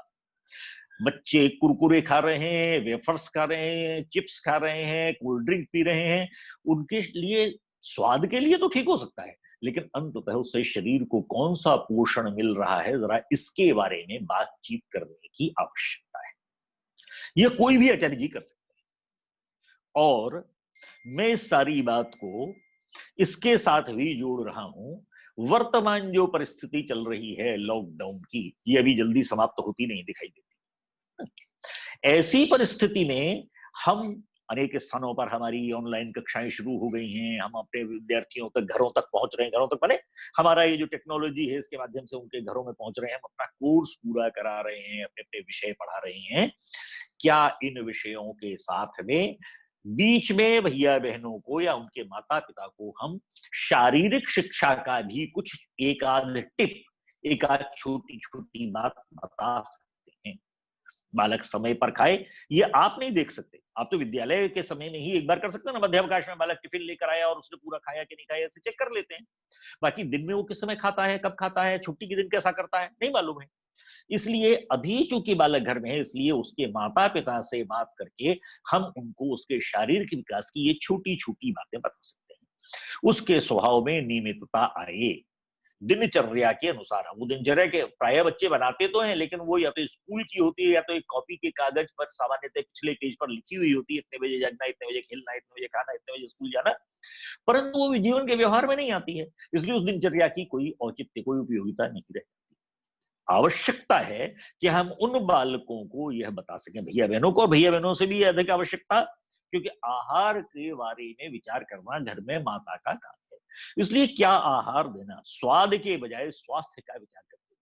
बच्चे कुरकुरे खा रहे हैं, वेफर्स खा रहे हैं, चिप्स खा रहे हैं, कोल्ड ड्रिंक पी रहे हैं, उनके लिए स्वाद के लिए तो ठीक हो सकता है, लेकिन अंततः उससे शरीर को कौन सा पोषण मिल रहा है, जरा इसके बारे में बातचीत करने की आवश्यकता है। यह कोई भी आचार्य जी कर सकते हैं। और मैं इस सारी बात को इसके साथ भी जोड़ रहा हूं, वर्तमान जो परिस्थिति चल रही है लॉकडाउन की, ये अभी जल्दी समाप्त होती नहीं दिखाई देती। ऐसी परिस्थिति में हम अनेक स्थानों पर हमारी ऑनलाइन कक्षाएं शुरू हो गई हैं, हम अपने विद्यार्थियों तक घरों तक पहुंच रहे हैं, घरों तक माने हमारा ये जो टेक्नोलॉजी है इसके माध्यम से उनके घरों में पहुंच रहे हैं, हम अपना कोर्स पूरा करा रहे हैं, अपने अपने विषय पढ़ा रहे हैं। क्या इन विषयों के साथ में बीच में भैया बहनों को या उनके माता पिता को हम शारीरिक शिक्षा का भी कुछ एक आध टिप, एक आध छोटी छोटी बात बता सकते हैं? बालक समय पर खाए, ये आप नहीं देख सकते, आप तो विद्यालय के समय में ही एक बार कर सकते हैं ना, मध्यावकाश में बालक टिफिन लेकर आया और उसने पूरा खाया कि नहीं खाया ऐसे चेक कर लेते हैं। बाकी दिन में वो किस समय खाता है, कब खाता है, छुट्टी के दिन कैसा करता है, नहीं मालूम है। इसलिए अभी चूंकि बालक घर में है, इसलिए उसके माता पिता से बात करके हम उनको उसके शारीरिक विकास की ये छोटी छोटी बातें बता सकते हैं। उसके स्वभाव में नियमितता आए, दिनचर्या के अनुसार। हम वो दिनचर्या के प्राय बच्चे बनाते तो हैं, लेकिन वो या तो स्कूल की होती है या तो एक कॉपी के कागज पर सामान्यतः पिछले पेज पर लिखी हुई होती है, इतने बजे जगना, इतने बजे खेलना, इतने बजे खाना, इतने बजे स्कूल जाना, परंतु वो जीवन के व्यवहार में नहीं आती है। इसलिए उस दिनचर्या की कोई औचित्य, कोई उपयोगिता नहीं रहती। आवश्यकता है कि हम उन बालकों को यह बता सकें, भैया बहनों को, भैया बहनों से भी अधिक आवश्यकता, क्योंकि आहार के बारे में विचार करना घर में माता का काम है। इसलिए क्या आहार देना, स्वाद के बजाय स्वास्थ्य का विचार करते हैं।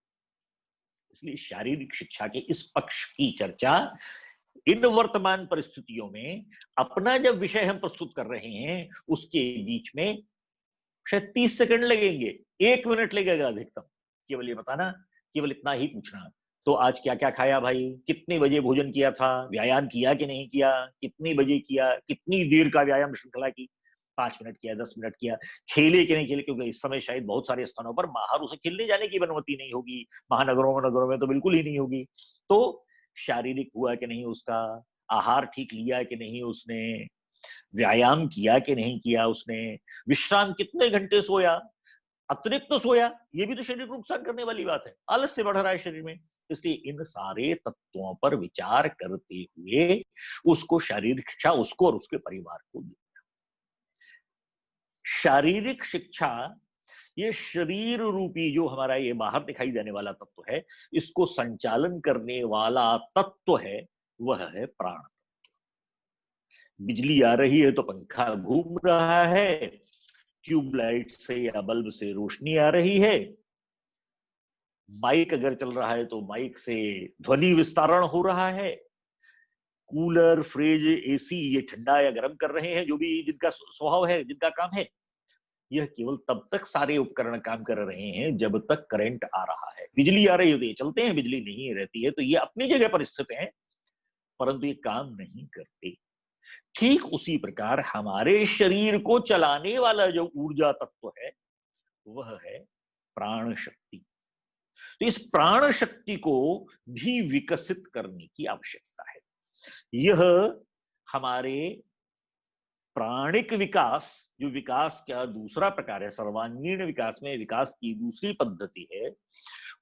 इसलिए शारीरिक शिक्षा के इस पक्ष की चर्चा इन वर्तमान परिस्थितियों में अपना जब विषय हम प्रस्तुत कर रहे हैं, उसके बीच में शायद 30 सेकंड लगेंगे, 1 मिनट लगेगा अधिकतम, केवल ये बताना, केवल इतना ही पूछना, तो आज क्या क्या खाया भाई, कितने बजे भोजन किया था, व्यायाम किया कि नहीं किया, कितने बजे किया, कितनी देर का व्यायाम श्रृंखला की, 5 मिनट किया, 10 मिनट किया, खेले कि नहीं खेले, क्योंकि इस समय शायद बहुत सारे स्थानों पर बाहर उसे खेलने जाने की अनुमति नहीं होगी, महानगरों में, नगरों में तो बिल्कुल ही नहीं होगी। तो शारीरिक हुआ कि नहीं उसका, आहार ठीक लिया कि नहीं उसने, व्यायाम किया कि नहीं किया उसने, विश्राम कितने घंटे सोया, अतिरिक्त तो सोया, ये भी तो शरीर को नुकसान करने वाली बात है, आलस से बढ़ रहा है शरीर में। इसलिए इन सारे तत्वों पर विचार करते हुए उसको शारीरिक शिक्षा, उसको और उसके परिवार को देना। शारीरिक शिक्षा, ये शरीर रूपी जो हमारा ये बाहर दिखाई देने वाला तत्व है, इसको संचालन करने वाला तत्व है, वह है प्राण तत्व। बिजली आ रही है तो पंखा घूम रहा है, ट्यूबलाइट से या बल्ब से रोशनी आ रही है, माइक अगर चल रहा है तो माइक से ध्वनि विस्तारण हो रहा है, कूलर, फ्रिज, एसी ये ठंडा या गर्म कर रहे हैं, जो भी जिनका स्वभाव है, जिनका काम है। यह केवल तब तक सारे उपकरण काम कर रहे हैं जब तक करंट आ रहा है। बिजली आ रही होती है चलते हैं, बिजली नहीं रहती है तो ये अपनी जगह पर स्थित है, परंतु ये काम नहीं करते। ठीक उसी प्रकार हमारे शरीर को चलाने वाला जो ऊर्जा तत्व है वह है प्राण शक्ति। तो इस प्राण शक्ति को भी विकसित करने की आवश्यकता है। यह हमारे प्राणिक विकास, जो विकास का दूसरा प्रकार है, सर्वांगीण विकास में विकास की दूसरी पद्धति है,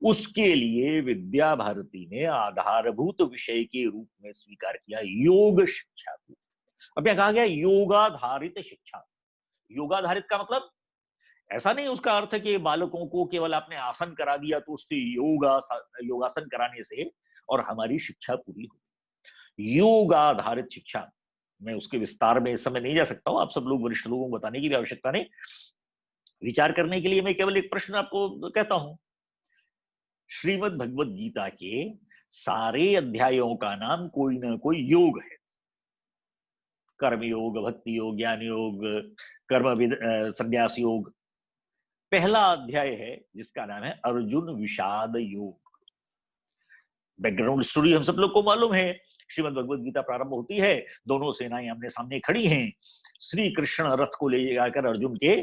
उसके लिए विद्या भारती ने आधारभूत विषय के रूप में स्वीकार किया योग शिक्षा को। अब यहां कहा गया योगाधारित शिक्षा। योगाधारित का मतलब ऐसा नहीं उसका अर्थ है कि बालकों को केवल आपने आसन करा दिया तो उससे योगासन कराने से और हमारी शिक्षा पूरी हो। योगाधारित शिक्षा, मैं उसके विस्तार में इस समय नहीं जा सकता हूं, आप सब लोग वरिष्ठ लोगों को बताने की भी आवश्यकता नहीं। विचार करने के लिए मैं केवल एक प्रश्न आपको कहता हूं। श्रीमद् भगवत गीता के सारे अध्यायों का नाम कोई ना कोई योग है। कर्म योग, भक्ति योग, ज्ञान योग, संन्यास योग। पहला अध्याय है जिसका नाम है अर्जुन विषाद योग। बैकग्राउंड स्टोरी हम सब लोग को मालूम है। श्रीमद् भगवत गीता प्रारंभ होती है, दोनों सेनाएं आमने सामने खड़ी हैं। श्री कृष्ण रथ को ले जाकर अर्जुन के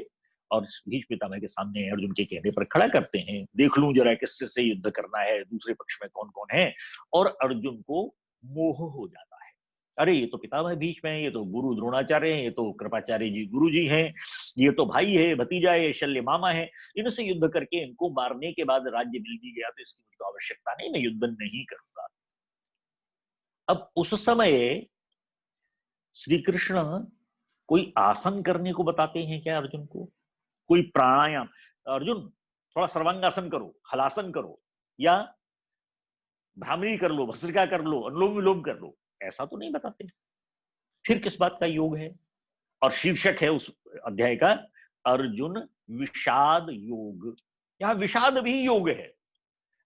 और भीष्म पितामह के सामने अर्जुन के कहने पर खड़ा करते हैं। देख लूं जरा किससे से युद्ध करना है, दूसरे पक्ष में कौन कौन है। और अर्जुन को मोह हो जाता है, अरे ये तो पितामह भीष्म है, ये तो गुरु द्रोणाचार्य हैं, ये तो कृपाचार्य जी गुरु जी हैं, ये तो भाई है, भतीजा है, शल्य मामा है, इनसे युद्ध करके इनको मारने के बाद राज्य मिल भी गया तो इसकी मुझको आवश्यकता नहीं, मैं युद्ध नहीं करूंगा। अब उस समय श्री कृष्ण कोई आसन करने को बताते हैं क्या अर्जुन को? कोई प्राणायाम, अर्जुन थोड़ा सर्वांगासन करो, हलासन करो, या भ्रामरी कर लो, भस्त्रिका कर लो, अनुलोम विलोम कर लो, ऐसा तो नहीं बताते। फिर किस बात का योग है? और शीर्षक है उस अध्याय का अर्जुन विषाद योग। यहां विषाद भी योग है।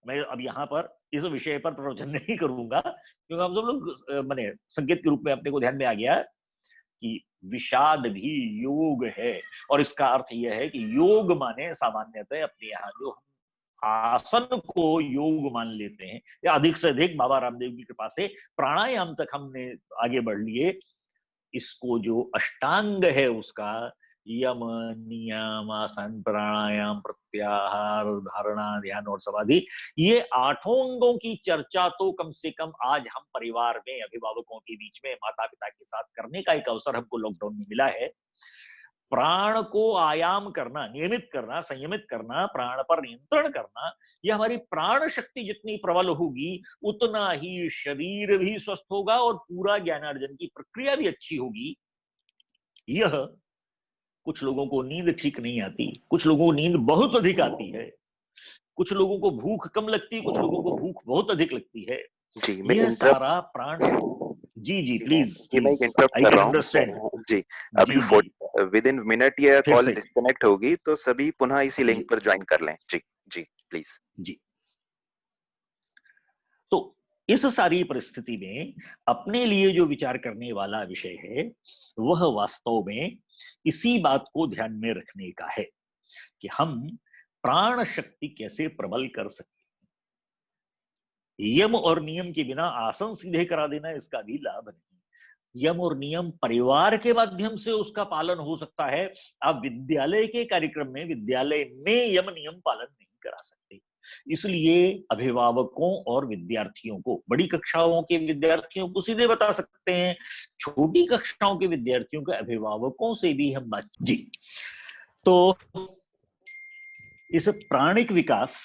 मैं अब यहां पर इस विषय पर प्रवचन नहीं करूंगा क्योंकि हम सब लोग मैंने संकेत के रूप में अपने को ध्यान में आ गया कि विषाद भी योग है। और इसका अर्थ यह है कि योग माने सामान्यतः अपने यहाँ जो आसन को योग मान लेते हैं, या अधिक से अधिक बाबा रामदेव की कृपा से प्राणायाम तक हमने आगे बढ़ लिए। इसको जो अष्टांग है उसका यम, नियम, आसन, प्राणायाम, प्रत्याहार, धारणा, ध्यान और समाधि, ये 8 अंगों की चर्चा तो कम से कम आज हम परिवार में अभिभावकों के बीच में माता पिता के साथ करने का एक अवसर हमको लॉकडाउन में मिला है। प्राण को आयाम करना, नियमित करना, संयमित करना, प्राण पर नियंत्रण करना, यह हमारी प्राण शक्ति जितनी प्रबल होगी उतना ही शरीर भी स्वस्थ होगा और पूरा ज्ञानार्जन की प्रक्रिया भी अच्छी होगी। यह कुछ लोगों को नींद ठीक नहीं आती, कुछ लोगों को नींद बहुत अधिक आती है, कुछ लोगों को भूख कम लगती है, कुछ लोगों को भूख बहुत अधिक लगती है। जी मैं यह सारा प्राण, जी प्लीज मैं इंटरप्ट कर रहा हूँ जी। अभी विद इन मिनट ये कॉल डिस्कनेक्ट होगी तो सभी पुनः इसी लिंक पर ज्वाइन कर लें। जी जी प्लीज जी। तो इस सारी परिस्थिति में अपने लिए जो विचार करने वाला विषय है वह वास्तव में इसी बात को ध्यान में रखने का है कि हम प्राण शक्ति कैसे प्रबल कर सकते हैं। यम और नियम के बिना आसन सीधे करा देना इसका भी लाभ नहीं। यम और नियम परिवार के माध्यम से उसका पालन हो सकता है। आप विद्यालय के कार्यक्रम में विद्यालय में यम नियम पालन नहीं करा सकते। इसलिए अभिभावकों और विद्यार्थियों को, बड़ी कक्षाओं के विद्यार्थियों को सीधे बता सकते हैं, छोटी कक्षाओं के विद्यार्थियों के अभिभावकों से भी हम बात जी। तो इस प्राणिक विकास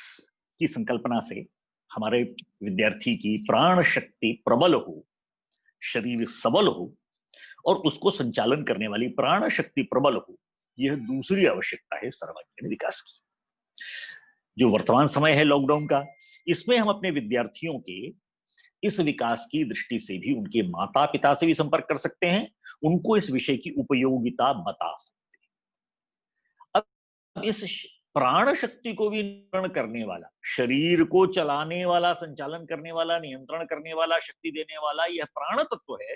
की संकल्पना से हमारे विद्यार्थी की प्राण शक्ति प्रबल हो, शरीर सबल हो और उसको संचालन करने वाली प्राण शक्ति प्रबल हो, यह दूसरी आवश्यकता है सर्वांगीण विकास की। जो वर्तमान समय है लॉकडाउन का, इसमें हम अपने विद्यार्थियों के इस विकास की दृष्टि से भी उनके माता पिता से भी संपर्क कर सकते हैं, उनको इस विषय की उपयोगिता बता सकते हैं। अब इस प्राण शक्ति को भी नियंत्रण करने वाला, शरीर को चलाने वाला, संचालन करने वाला, नियंत्रण करने वाला, शक्ति देने वाला यह प्राण तत्व है,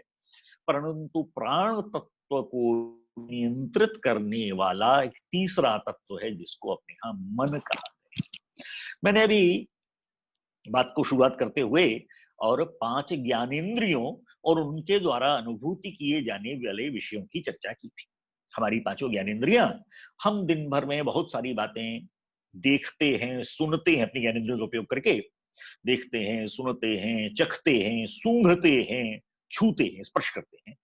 परंतु प्राण तत्व को नियंत्रित करने वाला एक तीसरा तत्व है जिसको अपने यहां मन कहा है। मैंने अभी बात को शुरुआत करते हुए और 5 ज्ञानेंद्रियों और उनके द्वारा अनुभूति किए जाने वाले विषयों की चर्चा की थी। हमारी पांचों ज्ञानेंद्रियां, हम दिन भर में बहुत सारी बातें देखते हैं, सुनते हैं, अपनी ज्ञानेंद्रियों का उपयोग करके देखते हैं, सुनते हैं, चखते हैं, सूंघते हैं, छूते हैं, स्पर्श करते हैं।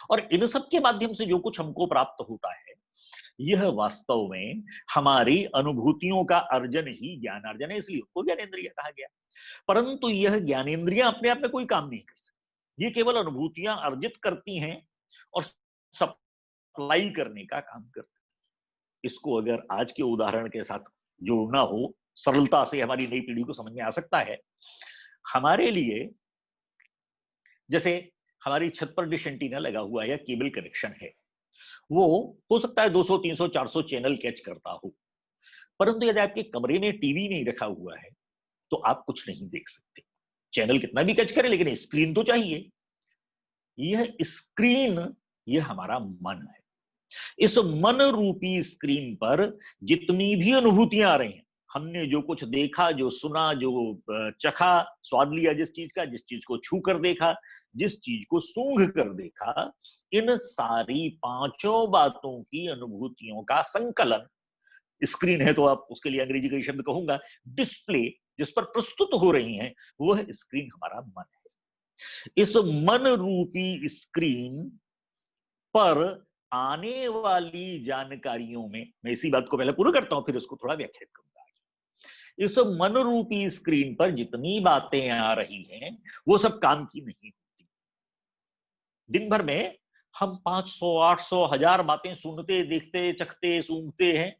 और इन सब के माध्यम से जो कुछ हमको प्राप्त होता है, यह वास्तव में हमारी अनुभूतियों का अर्जन ही ज्ञानार्जन है, इसलिए उसको ज्ञानेंद्रिय कहा गया। परंतु यह ज्ञानेंद्रियां अपने आप में कोई काम नहीं कर सकती, ये केवल अनुभूतियां अर्जित करती हैं और सप्लाई करने का काम करती हैं। इसको अगर आज के उदाहरण के साथ जोड़ना हो, सरलता से हमारी नई पीढ़ी को समझ में आ सकता है। हमारे लिए जैसे हमारी छत पर डिश एंटीना लगा हुआ है या केबल कनेक्शन है, वो हो सकता है 200, 300, 400 चैनल कैच करता हो, परंतु यदि आपके कमरे में टीवी नहीं रखा हुआ है तो आप कुछ नहीं देख सकते। चैनल कितना भी कैच करे, लेकिन स्क्रीन तो चाहिए। यह स्क्रीन, यह हमारा मन है। इस मन रूपी स्क्रीन पर जितनी भी अनुभूतियां आ रही हैं, हमने जो कुछ देखा, जो सुना, जो चखा, स्वाद लिया जिस चीज को छू कर देखा, जिस चीज को सूंघ कर देखा, इन सारी पांचों बातों की अनुभूतियों का संकलन स्क्रीन है, तो आप उसके लिए अंग्रेजी का शब्द कहूंगा डिस्प्ले, जिस पर प्रस्तुत हो रही हैं, वह स्क्रीन हमारा मन है। इस मन रूपी स्क्रीन पर आने वाली जानकारियों में, मैं इसी बात को पहले पूरा करता हूं, फिर इसको थोड़ा व्याख्यात करूंगा। इस मन रूपी स्क्रीन पर जितनी बातें आ रही हैं, वो सब काम की नहीं होती। दिन भर में हम 500, 800, 1000 बातें सुनते, देखते, चखते, सूंघते हैं,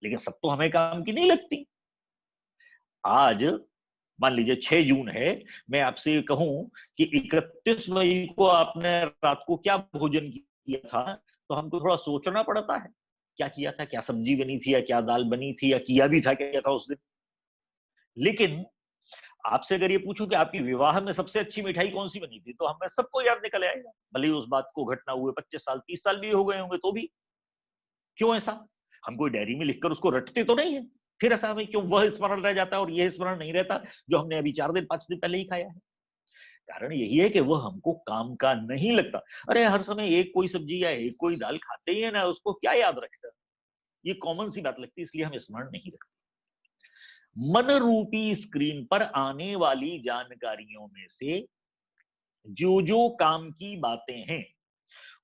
लेकिन सब तो हमें काम की नहीं लगती। आज मान लीजिए 6 जून है, मैं आपसे कहूं कि 31 मई को आपने रात को क्या भोजन किया था, तो हमको थोड़ा सोचना पड़ता है, क्या किया था, क्या सब्जी बनी थी, या क्या दाल बनी थी, या किया भी था क्या था उस दिन। लेकिन आपसे अगर ये पूछूं कि आपकी विवाह में सबसे अच्छी मिठाई कौन सी बनी थी, तो हमें सबको याद निकल आएगा, भले ही उस बात को घटना हुए 25 साल 30 साल भी हो गए होंगे तो भी। क्यों ऐसा? हम कोई डायरी में लिखकर उसको रटते तो नहीं है, फिर ऐसा हमें क्यों वह स्मरण रह जाता है और यह स्मरण नहीं रहता जो हमने अभी 4 दिन 5 दिन पहले ही खाया है? कारण यही है कि वह हमको काम का नहीं लगता। अरे हर समय एक कोई सब्जी या एक कोई दाल खाते ही है ना, उसको क्या याद रखता, ये कॉमन सी बात लगती है, इसलिए हम स्मरण नहीं रखते। मन रूपी स्क्रीन पर आने वाली जानकारियों में से जो जो काम की बातें हैं,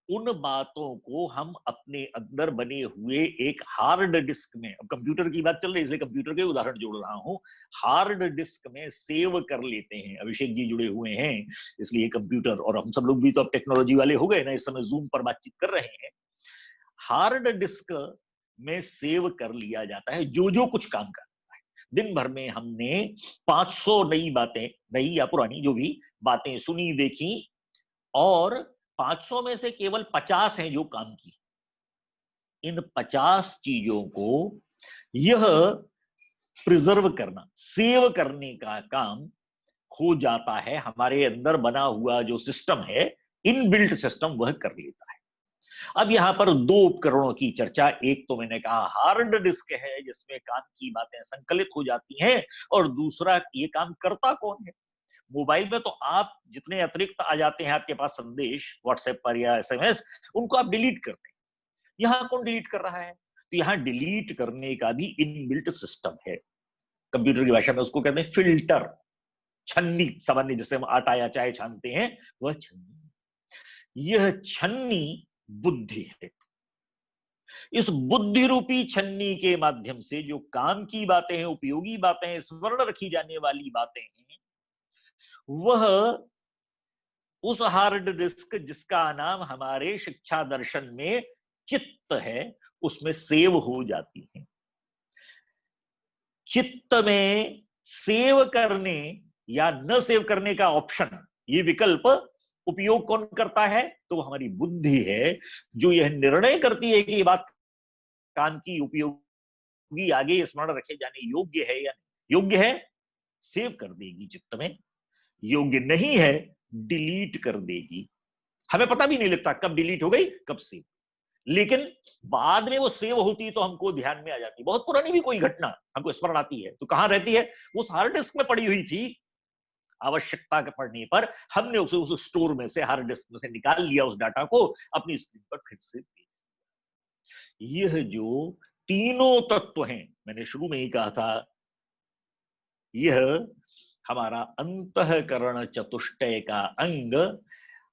उन बातों को हम अपने अंदर बने हुए एक हार्ड डिस्क में, अब कंप्यूटर की बात चल रही है इसलिए कंप्यूटर के उदाहरण जोड़ रहा हूं, हार्ड डिस्क में सेव कर लेते हैं। अभिषेक जी जुड़े हुए हैं इसलिए कंप्यूटर, और हम सब लोग भी तो अब टेक्नोलॉजी वाले हो गए ना, इस समय जूम पर बातचीत कर रहे हैं। हार्ड डिस्क में सेव कर लिया जाता है जो जो कुछ काम करता है। दिन भर में हमने 500 नई बातें, नई या पुरानी जो भी बातें सुनी, देखी, और 500 में से केवल 50 हैं जो काम की। इन 50 चीजों को यह प्रिजर्व करना, सेव करने का काम हो जाता है। हमारे अंदर बना हुआ जो सिस्टम है, इनबिल्ट सिस्टम, वह कर लेता है। अब यहां पर 2 उपकरणों की चर्चा, एक तो मैंने कहा हार्ड डिस्क है जिसमें काम की बातें संकलित हो जाती हैं, और दूसरा ये काम करता कौन है। मोबाइल में तो आप जितने अतिरिक्त आ जाते हैं आपके पास संदेश व्हाट्सएप पर या एसएमएस, उनको आप डिलीट करते हैं। यहां कौन डिलीट कर रहा है? तो यहां डिलीट करने का भी इनबिल्ट सिस्टम है। कंप्यूटर की भाषा में उसको कहते हैं फिल्टर, छन्नी, सामान्य जिससे हम आटा या चाय छानते हैं, वह छन्नी। यह छन्नी बुद्धि है। इस बुद्धि रूपी छन्नी के माध्यम से जो काम की बातें हैं, उपयोगी बातें हैं, स्मरण रखी जाने वाली बातें हैं, वह उस हार्ड डिस्क जिसका नाम हमारे शिक्षा दर्शन में चित्त है, उसमें सेव हो जाती है। चित्त में सेव करने या न सेव करने का ऑप्शन, ये विकल्प उपयोग कौन करता है? तो हमारी बुद्धि है, जो यह निर्णय करती है कि ये बात काम की, उपयोगी, आगे स्मरण रखे जाने योग्य है या नहीं। योग्य है, सेव कर देगी चित्त में, योग्य नहीं है, डिलीट कर देगी। हमें पता भी नहीं लगता कब डिलीट हो गई, कब सेव, लेकिन बाद में वो सेव होती तो हमको ध्यान में आ जाती। बहुत पुरानी भी कोई घटना हमको स्मरण आती है तो कहां रहती है? वो हार्ड डिस्क में पड़ी हुई थी, आवश्यकता के पड़ने पर हमने उसे उस स्टोर में से, हार्ड डिस्क में से निकाल लिया, उस डाटा को अपनी स्क्रीन पर फिर से भेज दिया। यह जो तीनों तत्व हैं, मैंने शुरू में ही कहा था, यह हमारा अंतःकरण चतुष्टय का अंग,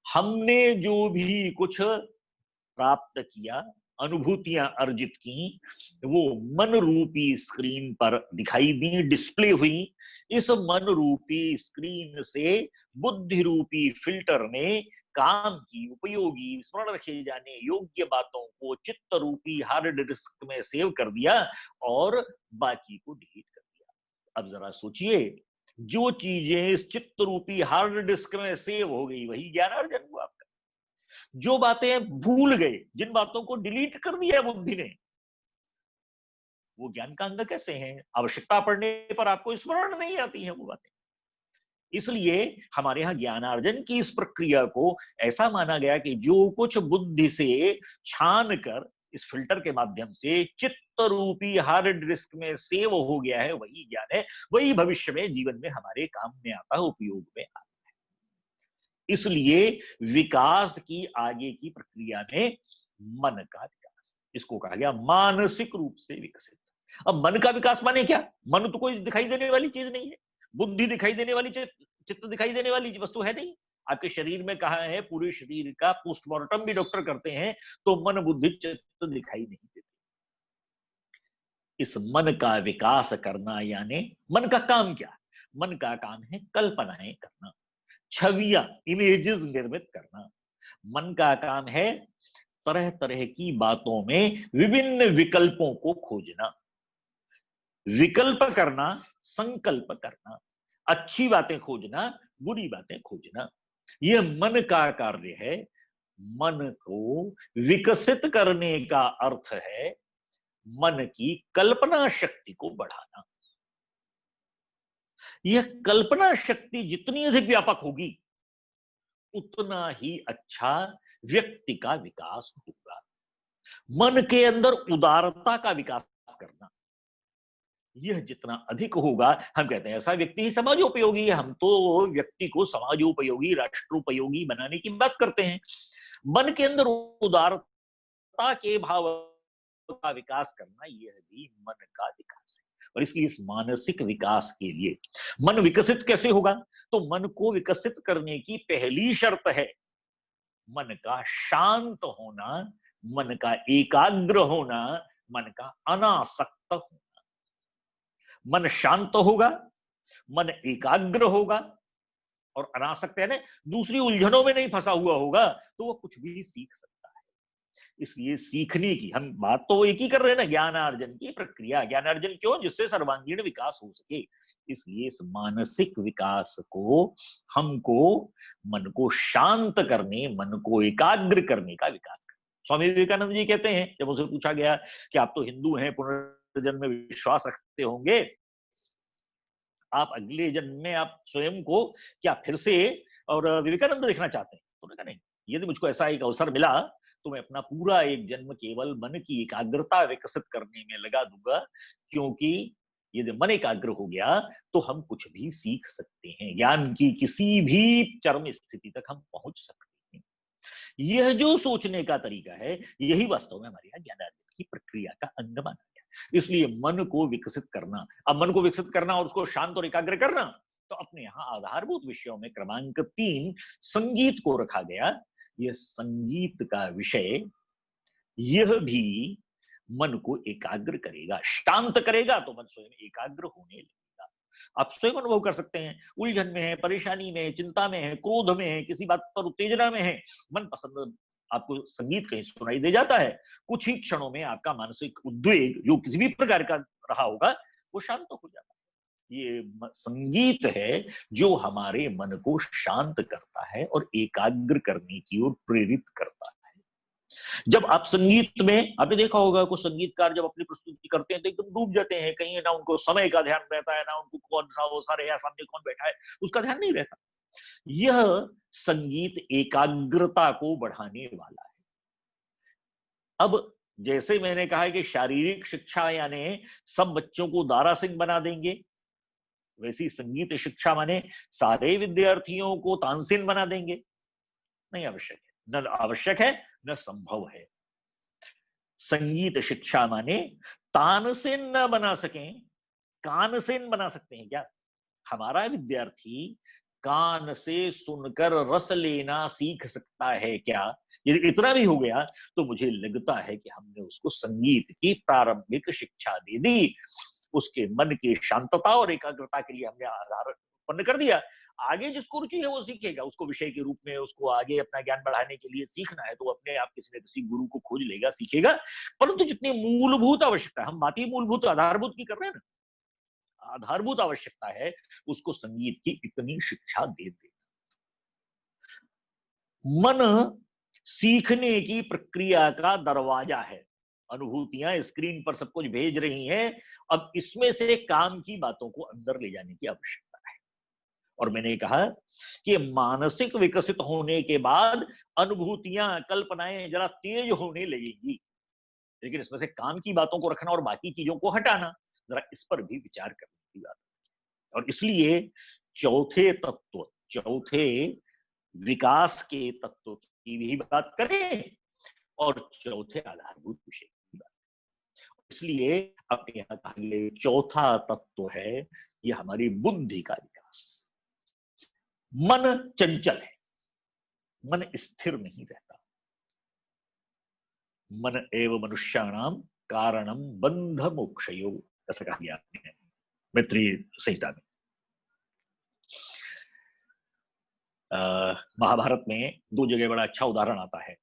हमने जो भी कुछ प्राप्त किया, अनुभूतियां अर्जित की, वो मन रूपी स्क्रीन पर दिखाई दी, डिस्प्ले हुई। इस मन रूपी स्क्रीन से बुद्धि रूपी फिल्टर ने काम की, उपयोगी, स्मरण रखे जाने योग्य बातों को चित्त रूपी हार्ड डिस्क में सेव कर दिया और बाकी को डिलीट कर दिया। अब जरा सोचिए, जो चीजें इस चित्त रूपी हार्ड डिस्क में सेव हो गई वही ज्ञान अर्जन हुआ आपका। जो बातें भूल गए, जिन बातों को डिलीट कर दिया बुद्धि ने, वो ज्ञान का अंग कैसे हैं? आवश्यकता पड़ने पर आपको स्मरण नहीं आती है वो बातें। इसलिए हमारे यहां ज्ञानार्जन की इस प्रक्रिया को ऐसा माना गया कि जो कुछ बुद्धि से छान कर इस फिल्टर के माध्यम से चित्त रूपी हार्ड डिस्क में सेव हो गया है, वही ज्ञान है, वही भविष्य में जीवन में हमारे काम में आता है, उपयोग में आता है। इसलिए विकास की आगे की प्रक्रिया में मन का विकास, इसको कहा गया मानसिक रूप से विकसित। अब मन का विकास माने क्या? मन तो कोई दिखाई देने वाली चीज नहीं है, बुद्धि दिखाई देने वाली, चित्त दिखाई देने वाली वस्तु है नहीं। आपके शरीर में कहा है, पूरे शरीर का पोस्टमार्टम भी डॉक्टर करते हैं तो मन बुद्धि चित्त दिखाई नहीं देते। इस मन का विकास करना, यानी मन का काम क्या? मन का काम है कल्पनाएं करना, छवियां, इमेजेस निर्मित करना। मन का काम है तरह तरह की बातों में विभिन्न विकल्पों को खोजना, विकल्प करना, संकल्प करना, अच्छी बातें खोजना, बुरी बातें खोजना। यह मन का कार्य है। मन को विकसित करने का अर्थ है मन की कल्पना शक्ति को बढ़ाना। यह कल्पना शक्ति जितनी अधिक व्यापक होगी उतना ही अच्छा व्यक्ति का विकास होगा। मन के अंदर उदारता का विकास करना, यह जितना अधिक होगा, हम कहते हैं ऐसा व्यक्ति ही समाजोपयोगी है। हम तो व्यक्ति को समाजोपयोगी, राष्ट्रोपयोगी बनाने की बात करते हैं। मन के अंदर उदारता के भाव का विकास करना, यह भी मन का विकास है। और इसलिए इस मानसिक विकास के लिए मन विकसित कैसे होगा? तो मन को विकसित करने की पहली शर्त है मन का शांत होना, मन का एकाग्र होना, मन का अनासक्त होना। मन शांत होगा, मन एकाग्र होगा और अनासक्त यानी दूसरी उलझनों में नहीं फंसा हुआ होगा, तो वो कुछ भी सीख सकता है। इसलिए सीखने की हम बात तो एक ही कर रहे हैं ना, ज्ञानार्जन की प्रक्रिया। ज्ञानार्जन क्यों? जिससे सर्वांगीण विकास हो सके। इसलिए इस मानसिक विकास को हमको मन को शांत करने, मन को एकाग्र करने का विकास करना। स्वामी विवेकानंद जी कहते हैं, जब उनसे पूछा गया कि आप तो हिंदू हैं, पुनर्जन्म में विश्वास रखते होंगे, आप अगले जन्म में आप स्वयं को क्या फिर से और विवेकानंद देखना चाहते हैं? तो उन्होंने कहा नहीं, यदि मुझको ऐसा एक अवसर मिला तो मैं अपना पूरा एक जन्म केवल मन की एकाग्रता विकसित करने में लगा दूंगा, क्योंकि यदि मन एकाग्र हो गया तो हम कुछ भी सीख सकते हैं, ज्ञान की किसी भी चरम स्थिति तक हम पहुंच सकते हैं। यह जो सोचने का तरीका है, यही वास्तव में हमारे यहाँ ज्ञानार्जन की प्रक्रिया का अंग माना गया। इसलिए मन को विकसित करना, अब मन को विकसित करना और उसको शांत और एकाग्र करना, तो अपने यहाँ आधारभूत विषयों में क्रमांक 3 संगीत को रखा गया। यह संगीत का विषय, यह भी मन को एकाग्र करेगा, शांत करेगा तो मन स्वयं एकाग्र होने लगेगा। आप स्वयं अनुभव कर सकते हैं, उलझन में है, परेशानी में है, चिंता में है, क्रोध में है, किसी बात पर उत्तेजना में है, मन पसंद आपको संगीत कहीं सुनाई दे जाता है, कुछ ही क्षणों में आपका मानसिक उद्वेग जो किसी भी प्रकार का रहा होगा वो शांत हो जाता है। ये संगीत है जो हमारे मन को शांत करता है और एकाग्र करने की ओर प्रेरित करता है। जब आप संगीत में, आपने देखा होगा कुछ संगीतकार जब अपनी प्रस्तुति करते हैं तो एकदम डूब जाते हैं, कहीं ना उनको समय का ध्यान रहता है, ना उनको कौन सा वो सारे या सामने कौन बैठा है उसका ध्यान नहीं रहता। यह संगीत एकाग्रता को बढ़ाने वाला है। अब जैसे मैंने कहा कि शारीरिक शिक्षा यानी सब बच्चों को दारा सिंह बना देंगे, वैसी संगीत शिक्षा माने सारे विद्यार्थियों को तानसेन बना देंगे? नहीं आवश्यक है, न आवश्यक है न संभव है। संगीत शिक्षा माने तानसेन न बना सकें, कानसेन बना सकते हैं क्या? हमारा विद्यार्थी कान से सुनकर रस लेना सीख सकता है क्या? यदि इतना भी हो गया तो मुझे लगता है कि हमने उसको संगीत की प्रारंभिक शिक्षा दे दी। उसके मन की शांतता और एकाग्रता के लिए हमने आधार उत्पन्न कर दिया। आगे जिसको रुचि है वो सीखेगा, उसको विषय के रूप में उसको आगे अपना ज्ञान बढ़ाने के लिए सीखना है तो अपने आप किसी न किसी गुरु को खोज लेगा, सीखेगा। परंतु जितनी मूलभूत आवश्यकता है, हम बात ही मूलभूत आधारभूत की कर रहे हैं ना, आधारभूत आवश्यकता है उसको संगीत की इतनी शिक्षा दे दे। मन सीखने की प्रक्रिया का दरवाजा है। अनुभूतियां स्क्रीन पर सब कुछ भेज रही हैं, अब इसमें से काम की बातों को अंदर ले जाने की आवश्यकता है। और मैंने कहा कि मानसिक विकसित होने के बाद अनुभूतियां, कल्पनाएं जरा तेज होने लगेंगी, लेकिन इसमें से काम की बातों को रखना और बाकी चीजों को हटाना, जरा इस पर भी विचार करने की बात है। और इसलिए चौथे तत्व, चौथे विकास के तत्व की भी बात करें और चौथे आधारभूत विषय की बात। इसलिए अपने यहां कहा गया चौथा तत्व है ये हमारी बुद्धि का विकास। मन चंचल है, मन स्थिर नहीं रहता। मन एव मनुष्याणाम कारणम बंध मोक्षयो, ऐसा कहा गया आपने मैत्रेयी संहिता में। महाभारत में दो जगह बड़ा अच्छा उदाहरण आता है।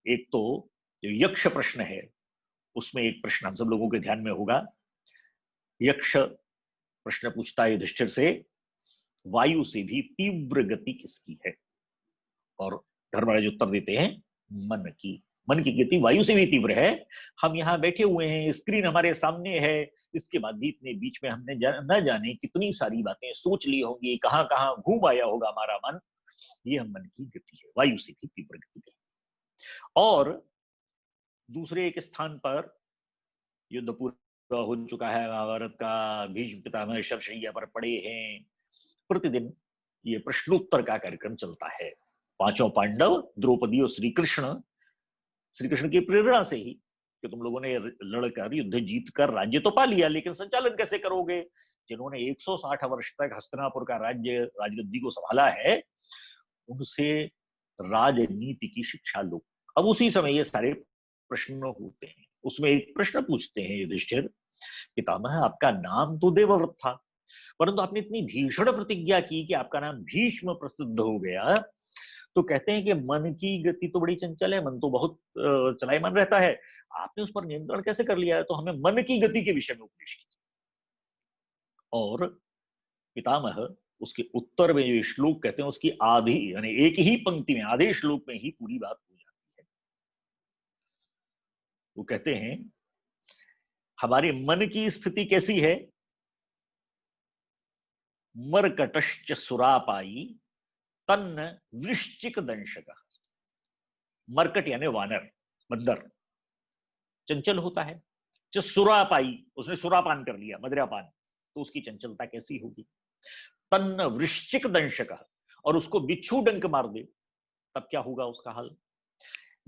एक तो जो यक्ष प्रश्न है उसमें एक प्रश्न हम सब लोगों के ध्यान में होगा। यक्ष प्रश्न पूछता है युधिष्ठिर से, वायु से भी तीव्र गति किसकी है? और धर्मराज उत्तर देते हैं मन की। मन की गति वायु से भी तीव्र है। हम यहाँ बैठे हुए हैं, स्क्रीन हमारे सामने है, इसके बाद भी इतने बीच में हमने न जाने कितनी सारी बातें सोच ली होंगी, कहां कहां घूम आया होगा हमारा मन। ये हम मन की गति है, वायु से भी तीव्र गति है। और दूसरे एक स्थान पर युद्ध पूरा हो चुका है महाभारत का, भीष्म पितामह शरशैया पर पड़े हैं, प्रतिदिन ये प्रश्नोत्तर का कार्यक्रम चलता है। पांचों पांडव, द्रौपदी और श्री कृष्ण की प्रेरणा से ही कि तुम लोगों ने लड़कर युद्ध जीतकर राज्य तो पा लिया, लेकिन संचालन कैसे करोगे? जिन्होंने 160 वर्ष तक हस्तिनापुर का राजगद्दी को संभाला है, उनसे राजनीति की शिक्षा लो। अब उसी समय ये सारे प्रश्न होते हैं। उसमें एक प्रश्न पूछते हैं युधिष्ठिर, पितामह आपका नाम तो देवव्रत था, परंतु आपने इतनी भीषण प्रतिज्ञा की कि आपका नाम भीष्म प्रसिद्ध हो गया, तो कहते हैं कि मन की गति तो बड़ी चंचल है, मन तो बहुत चलायमान रहता है, आपने उस पर नियंत्रण कैसे कर लिया है? तो हमें मन की गति के विषय में उपदेश कीजिए। और पितामह उसके उत्तर में जो श्लोक कहते हैं उसकी आधी, यानी एक ही पंक्ति में, आधे श्लोक में ही पूरी बात हो जाती है। वो कहते हैं हमारे मन की स्थिति कैसी है? मरकटश्च सुरापाई तन्न वृश्चिक दंशक। मरकट यानी वानर, बंदर चंचल होता है। जो सुरापाई, उसने सुरापान कर लिया, मदिरापान, तो उसकी चंचलता कैसी होगी? तन्न वृश्चिक दंशक, और उसको बिच्छू डंक मार दे तब क्या होगा उसका हाल?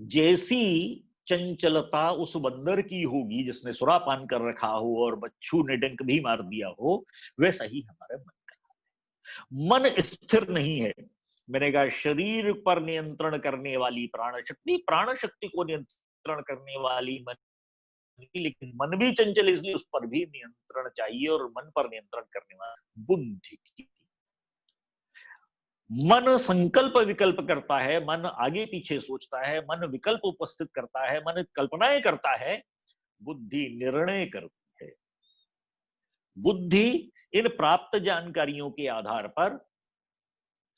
जैसी चंचलता उस बंदर की होगी जिसने सुरापान कर रखा हो और बच्चू ने डंक भी मार दिया हो, वैसा ही हमारे मन का हाल है। मन स्थिर नहीं है। मैंने कहा शरीर पर नियंत्रण करने वाली प्राण शक्ति को नियंत्रण करने वाली मन, लेकिन मन भी चंचल, इसलिए उस पर भी नियंत्रण चाहिए। और मन पर नियंत्रण करने वाला बुद्धि की। मन संकल्प विकल्प करता है, मन आगे पीछे सोचता है, मन विकल्प उपस्थित करता है, मन कल्पनाएं करता है, बुद्धि निर्णय करती है। बुद्धि इन प्राप्त जानकारियों के आधार पर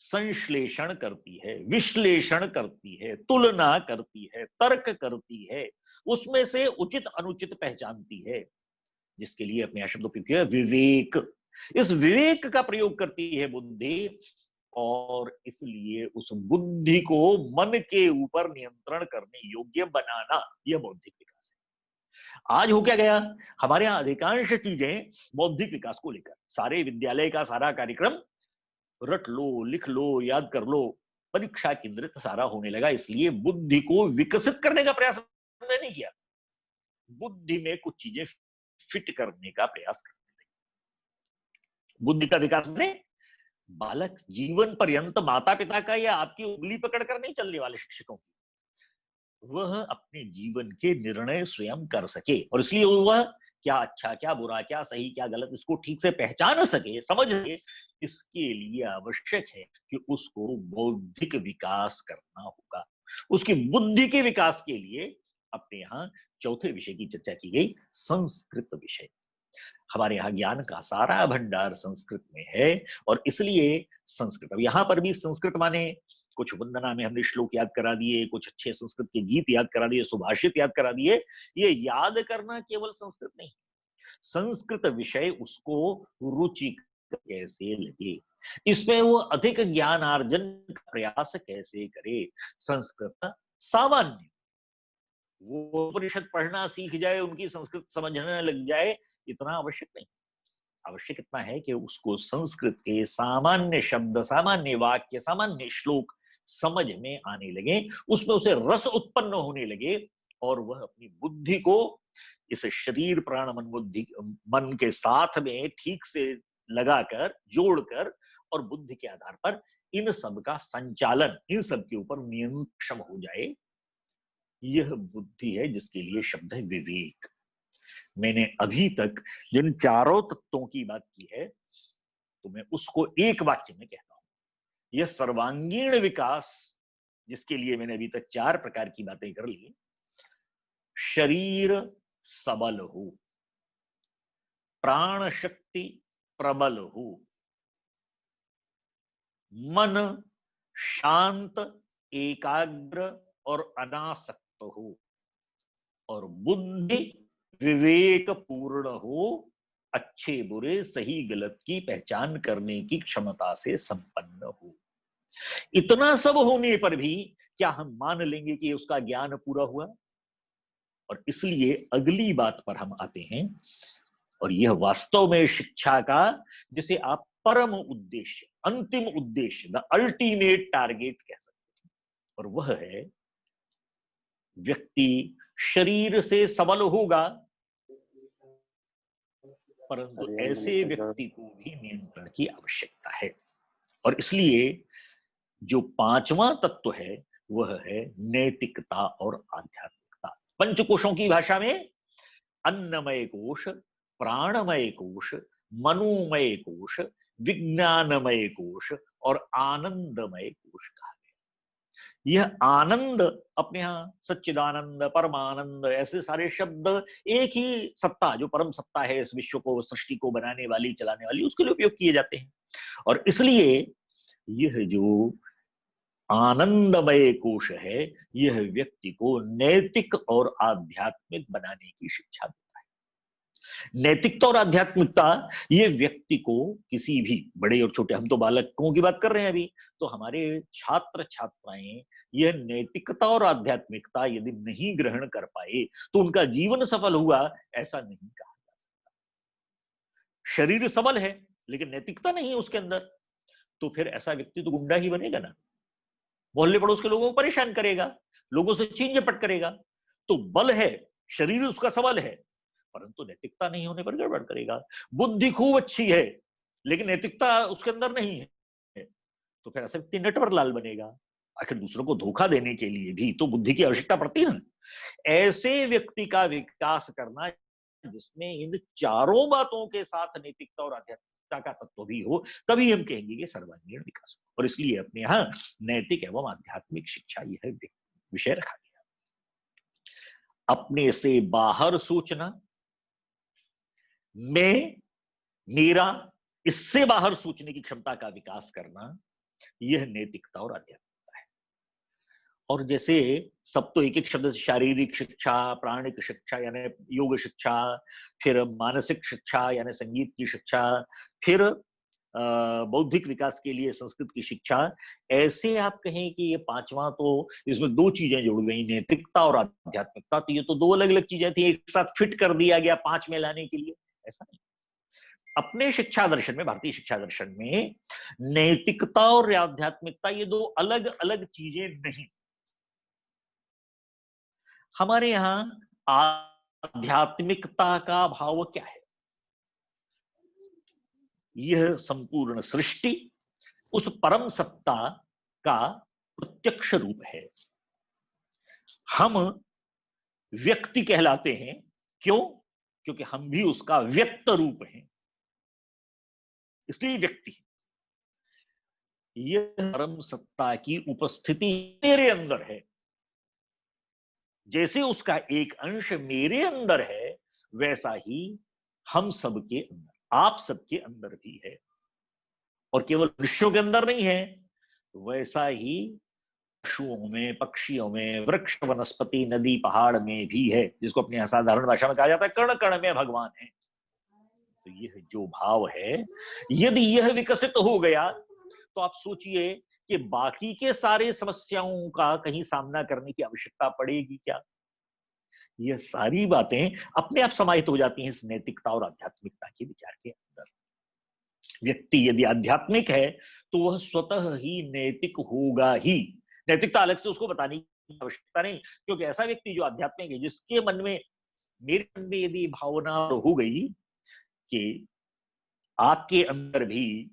संश्लेषण करती है, विश्लेषण करती है, तुलना करती है, तर्क करती है, उसमें से उचित अनुचित पहचानती है, जिसके लिए अपने यहाँ शब्द उपयोग किया विवेक। इस विवेक का प्रयोग करती है बुद्धि, और इसलिए उस बुद्धि को मन के ऊपर नियंत्रण करने योग्य बनाना, यह बौद्धिक विकास आज हो क्या गया, हमारे यहाँ अधिकांश चीजें बौद्धिक विकास को लेकर, सारे विद्यालय का सारा कार्यक्रम रट लो, लिख लो, याद कर लो, परीक्षा केंद्रित सारा होने लगा। इसलिए बुद्धि को विकसित करने का प्रयास हमने नहीं किया, बुद्धि में कुछ चीजें फिट करने का प्रयास करते थे। बुद्धि का विकास में बालक जीवन पर्यंत माता पिता का या आपकी उंगली पकड़कर नहीं चलने वाले शिक्षकों की, वह अपने जीवन के निर्णय स्वयं कर सके, और इसलिए वह क्या अच्छा क्या बुरा क्या सही क्या गलत इसको ठीक से पहचान सके, समझ सके। इसके लिए आवश्यक है कि उसको बौद्धिक विकास करना होगा। उसकी बुद्धि के विकास के लिए अपने यहाँ चौथे विषय की चर्चा की गई, संस्कृत विषय। हमारे यहाँ ज्ञान का सारा भंडार संस्कृत में है, और इसलिए संस्कृत, अब यहाँ पर भी संस्कृत माने कुछ वंदना में हमने श्लोक याद करा दिए, कुछ अच्छे संस्कृत के गीत याद करा दिए, सुभाषित याद करा दिए। ये याद करना केवल संस्कृत नहीं, संस्कृत विषय उसको रुचि कैसे लगे, इसमें वो अधिक ज्ञानार्जन का प्रयास कैसे करे। संस्कृत सामान्य, वो उपनिषद पढ़ना सीख जाए, उनकी संस्कृत समझने लग जाए, इतना आवश्यक नहीं। आवश्यक इतना है कि उसको संस्कृत के सामान्य शब्द, सामान्य वाक्य, सामान्य श्लोक समझ में आने लगे, उसमें उसे रस उत्पन्न होने लगे, और वह अपनी बुद्धि को इस शरीर प्राण मन बुद्धि मन के साथ में ठीक से लगाकर, जोड़कर, और बुद्धि के आधार पर इन सब का संचालन, इन सब के ऊपर नियंत्रण हो जाए। यह बुद्धि है जिसके लिए शब्द है विवेक। मैंने अभी तक जिन चारों तत्वों की बात की है, तो मैं उसको एक वाक्य में कहता हूं, यह सर्वांगीण विकास जिसके लिए मैंने अभी तक 4 प्रकार की बातें कर ली। शरीर सबल हो, प्राण शक्ति प्रबल हो, मन शांत एकाग्र और अनासक्त हो, और बुद्धि विवेक पूर्ण हो, अच्छे बुरे सही गलत की पहचान करने की क्षमता से संपन्न हो। इतना सब होने पर भी क्या हम मान लेंगे कि उसका ज्ञान पूरा हुआ? और इसलिए अगली बात पर हम आते हैं, और यह वास्तव में शिक्षा का, जिसे आप परम उद्देश्य, अंतिम उद्देश्य, द अल्टीमेट टारगेट कह सकते हैं, और वह है व्यक्ति शरीर से सबल होगा, परंतु ऐसे व्यक्ति को भी नियंत्रण की आवश्यकता है। और इसलिए जो 5वां तत्व है वह है नैतिकता और आध्यात्मिकता। पंचकोशों की भाषा में अन्नमय कोश, प्राणमय कोश, मनोमय कोश, विज्ञानमय कोश और आनंदमय कोश कहा गया। यह आनंद, अपने यहां सच्चिदानंद, परमानंद, ऐसे सारे शब्द एक ही सत्ता, जो परम सत्ता है इस विश्व को, सृष्टि को बनाने वाली, चलाने वाली, उसके लिए उपयोग किए जाते हैं। और इसलिए यह जो आनंदमय कोश है, यह व्यक्ति को नैतिक और आध्यात्मिक बनाने की शिक्षा देता है। नैतिकता और आध्यात्मिकता ये व्यक्ति को किसी भी बड़े और छोटे, हम तो बालकों की बात कर रहे हैं अभी, तो हमारे छात्र छात्राएं यह नैतिकता और आध्यात्मिकता यदि नहीं ग्रहण कर पाए तो उनका जीवन सफल हुआ ऐसा नहीं कहा जा सकता। शरीर सबल है लेकिन नैतिकता नहीं है उसके अंदर, तो फिर ऐसा व्यक्ति तो गुंडा ही बनेगा ना, मोहल्ले पड़ोस के लोगों को परेशान करेगा, लोगों से छीन झपट करेगा। तो बल है, शरीर उसका सबल है, परंतु नैतिकता नहीं होने पर गड़बड़ करेगा। बुद्धि खूब अच्छी है लेकिन नैतिकता उसके अंदर नहीं है, तो फिर ऐसा व्यक्ति नटवर लाल बनेगा। आखिर दूसरों को धोखा देने के लिए भी तो बुद्धि की आवश्यकता पड़ती है ना। ऐसे व्यक्ति का विकास करना जिसमें इन चारों बातों के साथ नैतिकता और आध्यात्मिकता का तत्व भी हो, तभी हम कहेंगे कि सर्वांगीण विकास हो। और इसलिए अपने यहाँ नैतिक एवं आध्यात्मिक शिक्षा यह विषय रखा गया। अपने से बाहर सोचना, मैं, मेरा, इससे बाहर सोचने की क्षमता का विकास करना, यह नैतिकता और आध्यात्मिकता है। और जैसे सब तो एक एक शब्द, शारीरिक शिक्षा, प्राणिक शिक्षा यानी योग शिक्षा, फिर मानसिक शिक्षा यानी संगीत की शिक्षा, फिर बौद्धिक विकास के लिए संस्कृत की शिक्षा, ऐसे आप कहें कि ये पांचवा, तो इसमें दो चीजें जुड़ गई, नैतिकता और आध्यात्मिकता, तो ये तो दो अलग अलग चीजें थी, एक साथ फिट कर दिया गया पांच में लाने के लिए, ऐसा नहीं। अपने शिक्षा दर्शन में, भारतीय शिक्षा दर्शन में नैतिकता और आध्यात्मिकता ये दो अलग अलग चीजें नहीं। हमारे यहां आध्यात्मिकता का भाव क्या है? यह संपूर्ण सृष्टि उस परम सत्ता का प्रत्यक्ष रूप है। हम व्यक्ति कहलाते हैं, क्यों? क्योंकि हम भी उसका व्यक्त रूप हैं, इसलिए व्यक्ति। यह परम सत्ता की उपस्थिति मेरे अंदर है, जैसे उसका एक अंश मेरे अंदर है, वैसा ही हम सबके अंदर, आप सबके अंदर भी है। और केवल मनुष्यों के अंदर नहीं है, वैसा ही पशुओं में, पक्षियों में, वृक्ष, वनस्पति, नदी, पहाड़ में भी है, जिसको अपनी असाधारण भाषा में कहा जाता है कण कण में भगवान है। तो यह जो भाव है, यदि यह विकसित हो गया तो आप सोचिए कि बाकी के सारे समस्याओं का कहीं सामना करने की आवश्यकता पड़ेगी क्या? यह सारी बातें अपने आप समाहित हो जाती हैं इस नैतिकता और आध्यात्मिकता के विचार के अंदर। व्यक्ति यदि आध्यात्मिक है तो वह स्वतः ही नैतिक होगा ही। नैतिकता अलग से उसको बताने की आवश्यकता नहीं, क्योंकि ऐसा व्यक्ति जो आध्यात्मिक है, जिसके मन में, मेरे मन में यदि भावना हो गई कि आपके अंदर भी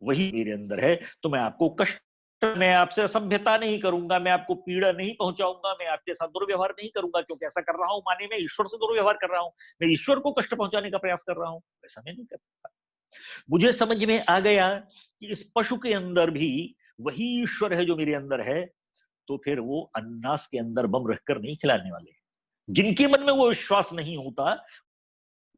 वही मेरे अंदर है, तो मैं आपको कष्ट, मैं आपसे असभ्यता नहीं करूंगा, मैं आपको पीड़ा नहीं पहुंचाऊंगा, मैं आपके साथ दुर्व्यवहार नहीं करूंगा, क्योंकि ऐसा कर रहा हूं माने मैं ईश्वर से दुर्व्यवहार कर रहा हूं, मैं ईश्वर को कष्ट पहुंचाने का प्रयास कर रहा हूं, ऐसा मैं नहीं करता। मुझे समझ में आ गया कि इस पशु के अंदर भी वही ईश्वर है जो मेरे अंदर है, तो फिर वो अन्नास के अंदर बम रखकर नहीं खिलाने वाले। जिनके मन में वो विश्वास नहीं होता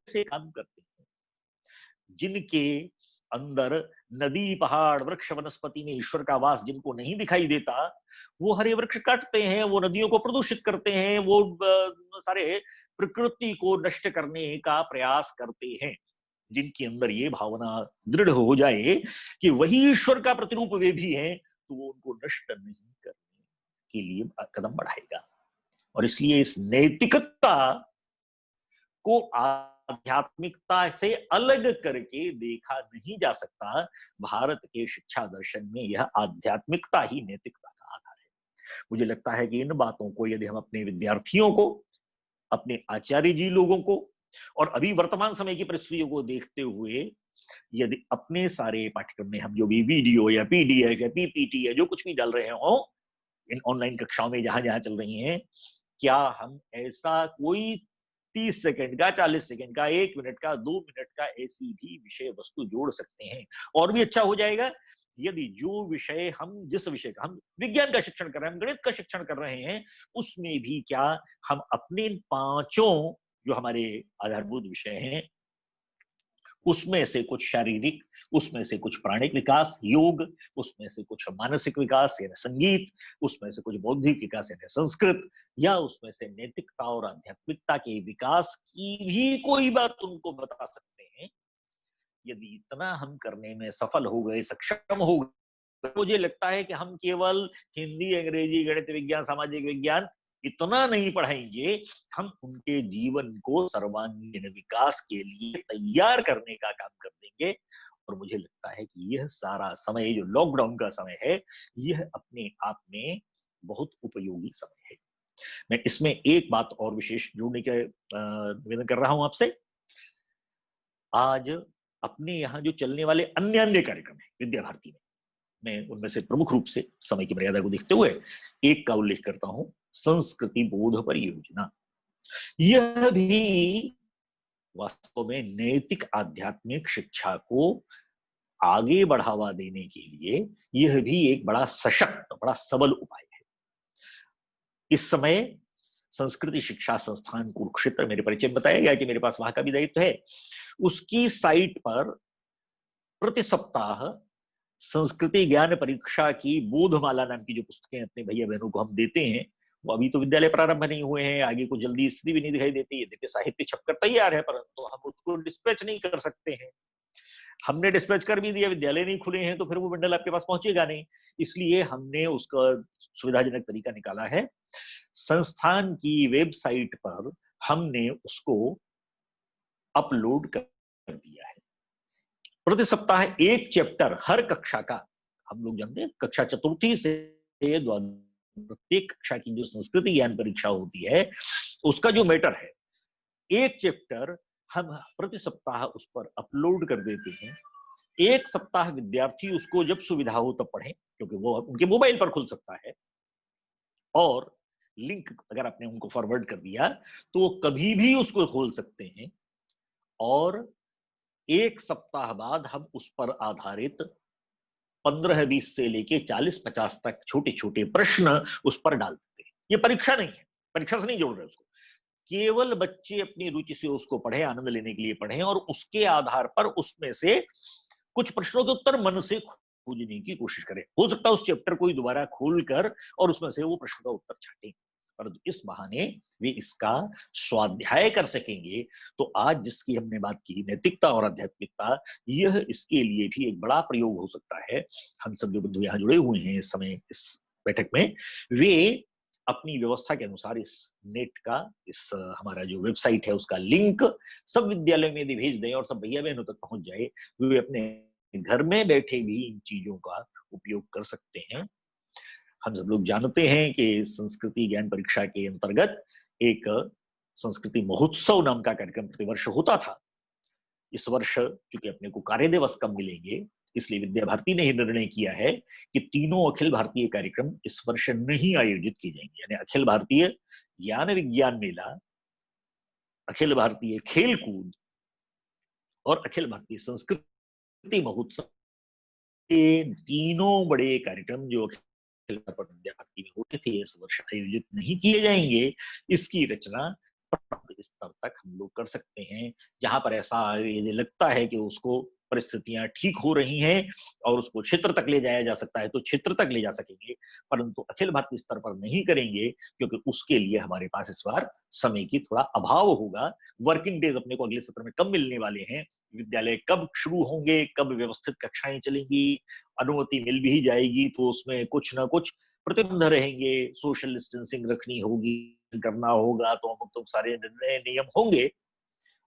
से काम करते हैं। जिनके अंदर नदी, पहाड़, वृक्ष, वनस्पति में ईश्वर का वास जिनको नहीं दिखाई देता, वो हरे वृक्ष काटते हैं, वो नदियों को प्रदूषित करते हैं, वो सारे प्रकृति को नष्ट करने का प्रयास करते हैं। जिनके अंदर ये भावना दृढ़ हो जाए कि वही ईश्वर का प्रतिरूप वे भी हैं, तो वो उनको नष्ट नहीं करने के लिए कदम बढ़ाएगा। और इसलिए इस नैतिकता को आध्यात्मिकता से अलग करके देखा नहीं जा सकता। भारत के शिक्षा दर्शन में यह आध्यात्मिकता ही नैतिकता का आधार है। मुझे लगता है कि इन बातों को यदि हम अपने विद्यार्थियों को, अपने आचार्य जी लोगों को, और अभी वर्तमान समय की परिस्थितियों को देखते हुए यदि अपने सारे पाठ्यक्रम में हम जो भी वीडियो या पीडीएफ या पीपीटी या जो कुछ भी डाल रहे हो इन ऑनलाइन कक्षाओं में जहां जहां चल रही हैं, क्या हम ऐसा कोई 30 सेकंड का, 40 सेकंड का, 1 मिनट का, 2 मिनट का ऐसी भी विषय वस्तु जोड़ सकते हैं? और भी अच्छा हो जाएगा यदि जो विषय हम, जिस विषय का हम विज्ञान का शिक्षण कर रहे हैं, हम गणित का शिक्षण कर रहे हैं, उसमें भी क्या हम अपने पांचों जो हमारे आधारभूत विषय हैं, उसमें से कुछ शारीरिक, उसमें से कुछ प्राणिक विकास, योग, उसमें से कुछ मानसिक विकास यानी संगीत, उसमें से कुछ बौद्धिक विकास यानी संस्कृत, या उसमें से नैतिकता और आध्यात्मिकता के विकास की भी कोई बात उनको बता सकते हैं। यदि इतना हम करने में सफल हो गए, सक्षम हो गए, मुझे लगता है कि हम केवल हिंदी, अंग्रेजी, गणित विज्ञान, सामाजिक विज्ञान इतना नहीं पढ़ाएंगे, हम उनके जीवन को सर्वांगीण विकास के लिए तैयार करने का काम कर देंगे। और मुझे लगता है कि यह सारा समय जो लॉकडाउन का समय है, यह अपने आप में बहुत उपयोगी समय है। मैं इसमें एक बात और विशेष जोड़ने का निवेदन कर रहा हूं आपसे। आज अपने यहाँ जो चलने वाले अन्य अन्य कार्यक्रम है विद्या भारती में, मैं उनमें से प्रमुख रूप से समय की मर्यादा को देखते हुए एक का उल्लेख करता हूं, संस्कृति बोध परियोजना। यह भी वास्तव में नैतिक आध्यात्मिक शिक्षा को आगे बढ़ावा देने के लिए यह भी एक बड़ा सशक्त, बड़ा सबल उपाय है। इस समय संस्कृति शिक्षा संस्थान कुरुक्षेत्र, मेरे परिचय में बताया गया कि मेरे पास वहां का भी दायित्व है। उसकी साइट पर प्रति सप्ताह संस्कृति ज्ञान परीक्षा की बोधमाला नाम की जो पुस्तकें अपने भैया बहनों को हम देते हैं, वो अभी तो विद्यालय प्रारंभ नहीं हुए हैं, आगे को जल्दी स्थिति भी नहीं दिखाई देती है। देखिए साहित्य छपकर तैयार है, परंतु हम उसको डिस्पैच नहीं कर सकते हैं। हमने डिस्पैच कर भी दिया, विद्यालय नहीं खुले हैं तो फिर वो बंडल आपके पास पहुंचेगा नहीं। इसलिए हमने उसका सुविधाजनक तरीका निकाला है, संस्थान की वेबसाइट पर हमने उसको अपलोड कर दिया है। प्रति सप्ताह एक चैप्टर हर कक्षा का, हम लोग जानते हैं कक्षा चतुर्थी से प्रत्येक कक्षा की जो संस्कृति ज्ञान परीक्षा होती है उसका जो मैटर है, एक चैप्टर हम प्रति सप्ताह उस पर अपलोड कर देते हैं। एक सप्ताह विद्यार्थी उसको जब सुविधा हो तब पढ़ें, क्योंकि वो उनके मोबाइल पर खुल सकता है, और लिंक अगर आपने उनको फॉरवर्ड कर दिया तो वो कभी भी उसको खोल सकते हैं। और एक सप्ताह बाद हम उस पर आधारित 15-20 से लेके 40-50 तक छोटे छोटे प्रश्न उस पर डाल देते हैं। ये परीक्षा नहीं है, परीक्षा से नहीं जोड़ रहे उसको, केवल बच्चे अपनी रुचि से उसको पढ़े, आनंद लेने के लिए पढ़े, और उसके आधार पर उसमें से कुछ प्रश्नों के उत्तर मन से खोजने की कोशिश करें। हो सकता है उस चैप्टर को दोबारा खोलकर और उसमें से वो प्रश्न का उत्तर छाटें, परंतु इस बहाने वे इसका स्वाध्याय कर सकेंगे। तो आज जिसकी हमने बात की, नैतिकता और आध्यात्मिकता, यह इसके लिए भी एक बड़ा प्रयोग हो सकता है। हम सब जो बंधु यहाँ जुड़े हुए हैं इस समय इस बैठक में, वे अपनी व्यवस्था के अनुसार इस नेट का, इस हमारा जो वेबसाइट है उसका लिंक सब विद्यालय में यदि भेज दें और सब भैया बहनों तक पहुंच जाए, वे अपने घर में बैठे भी इन चीजों का उपयोग कर सकते हैं। हम सब लोग जानते हैं कि संस्कृति ज्ञान परीक्षा के अंतर्गत एक संस्कृति महोत्सव नाम का कार्यक्रम प्रतिवर्ष होता था। इस वर्ष क्योंकि अपने को कार्य दिवस कम मिलेंगे, इसलिए विद्या भारती ने निर्णय किया है कि तीनों अखिल भारतीय कार्यक्रम इस वर्ष नहीं आयोजित किए जाएंगे। यानी अखिल भारतीय ज्ञान विज्ञान मेला, अखिल भारतीय खेल कूद और अखिल भारतीय संस्कृति महोत्सव, ये तीनों बड़े कार्यक्रम जो अखिल विद्या भारती में होते थे इस वर्ष आयोजित नहीं किए जाएंगे। इसकी रचना स्तर तक हम लोग कर सकते हैं। जहां पर ऐसा यदि लगता है कि उसको परिस्थितियां ठीक हो रही हैं और उसको क्षेत्र तक ले जाया जा सकता है तो क्षेत्र तक ले जा सकेंगे, परंतु अखिल भारतीय स्तर पर नहीं करेंगे, क्योंकि उसके लिए हमारे पास इस बार समय की थोड़ा अभाव होगा। वर्किंग डेज अपने को अगले सत्र में कब मिलने वाले हैं, विद्यालय कब शुरू होंगे, कब व्यवस्थित कक्षाएं चलेंगी, अनुमति मिल भी जाएगी तो उसमें कुछ ना कुछ प्रतिबंध रहेंगे, सोशल डिस्टेंसिंग रखनी होगी, करना होगा, तो अमुक तो सारे निर्णय नियम होंगे।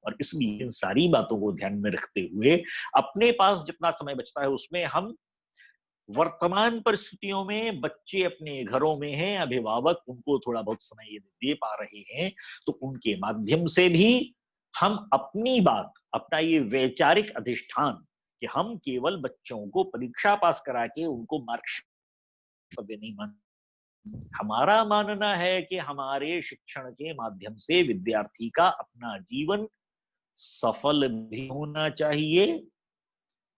और इसलिए इन सारी बातों को ध्यान में रखते हुए अपने पास जितना समय बचता है उसमें हम वर्तमान परिस्थितियों में, बच्चे अपने घरों में हैं, अभिभावक उनको थोड़ा बहुत समय यदि दे पा रहे हैं तो उनके माध्यम से भी हम अपनी बात, अपना ये वैचारिक अधिष्ठान कि हम केवल बच्चों को परीक्षा पास करा के उनको मार्क्स नहीं मान, हमारा मानना है कि हमारे शिक्षण के माध्यम से विद्यार्थी का अपना जीवन सफल भी होना चाहिए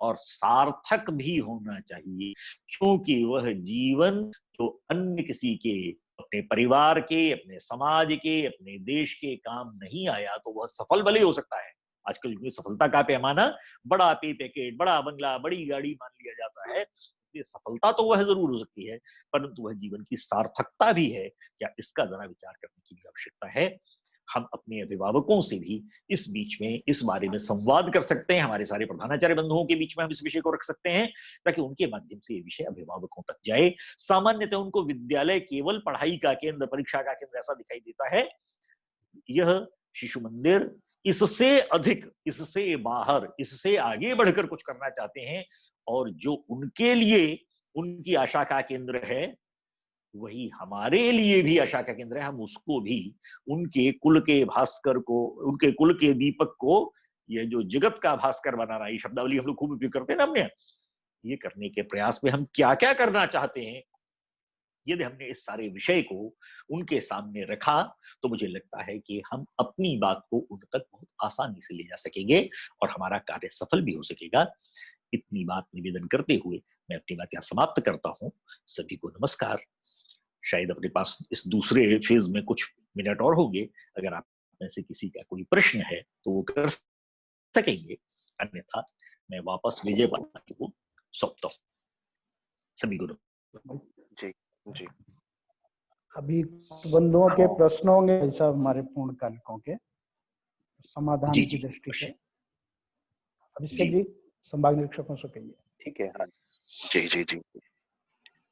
और सार्थक भी होना चाहिए, क्योंकि वह जीवन जो अन्य किसी के, अपने परिवार के, अपने समाज के, अपने देश के काम नहीं आया तो वह सफल भले हो सकता है। आजकल की सफलता का पैमाना बड़ा पे पैकेट, बड़ा बंगला, बड़ी गाड़ी मान लिया जाता है। ये सफलता तो वह जरूर हो सकती है, परंतु वह जीवन की सार्थकता भी है क्या, इसका जरा विचार करने की भी आवश्यकता है। हम अपने अभिभावकों से भी इस बीच में इस बारे में संवाद कर सकते हैं, हमारे सारे प्रधानाचार्य बंधुओं के बीच में हम इस विषय को रख सकते हैं ताकि उनके माध्यम से ये विषय अभिभावकों तक जाए। सामान्यतः उनको विद्यालय केवल पढ़ाई का केंद्र, परीक्षा का केंद्र ऐसा दिखाई देता है। यह शिशु मंदिर इससे अधिक, इससे बाहर, इससे आगे बढ़कर कुछ करना चाहते हैं, और जो उनके लिए उनकी आशा का केंद्र है वही हमारे लिए भी आशा का केंद्र है। हम उसको भी उनके कुल के भास्कर को, उनके कुल के दीपक को, ये जो जगत का भास्कर बनाना, ये शब्दावली हम लोग खूब उपयोग करते हैं ना हमने, ये करने के प्रयास में हम क्या क्या करना चाहते हैं, यदि हमने इस सारे विषय को उनके सामने रखा तो मुझे लगता है कि हम अपनी बात को उन तक बहुत आसानी से ले जा सकेंगे और हमारा कार्य सफल भी हो सकेगा। इतनी बात निवेदन करते हुए मैं अपनी बात यहाँ समाप्त करता हूँ। सभी को नमस्कार। शायद अपने पास इस दूसरे फेज में कुछ मिनट और होंगे, अगर आप में से किसी का कोई प्रश्न है तो वो कर सकेंगे, अन्यथा मैं वापस विजय पात्रा को सौंपता हूँ। सभी को जी जी। अभी बंधुओं के प्रश्न होंगे ऐसा हमारे पूर्णकालिकों के समाधान की दृष्टि से। अभिषेक जी संभाग निरीक्षकों से कहिए। ठीक है। हाँ जी जी जी।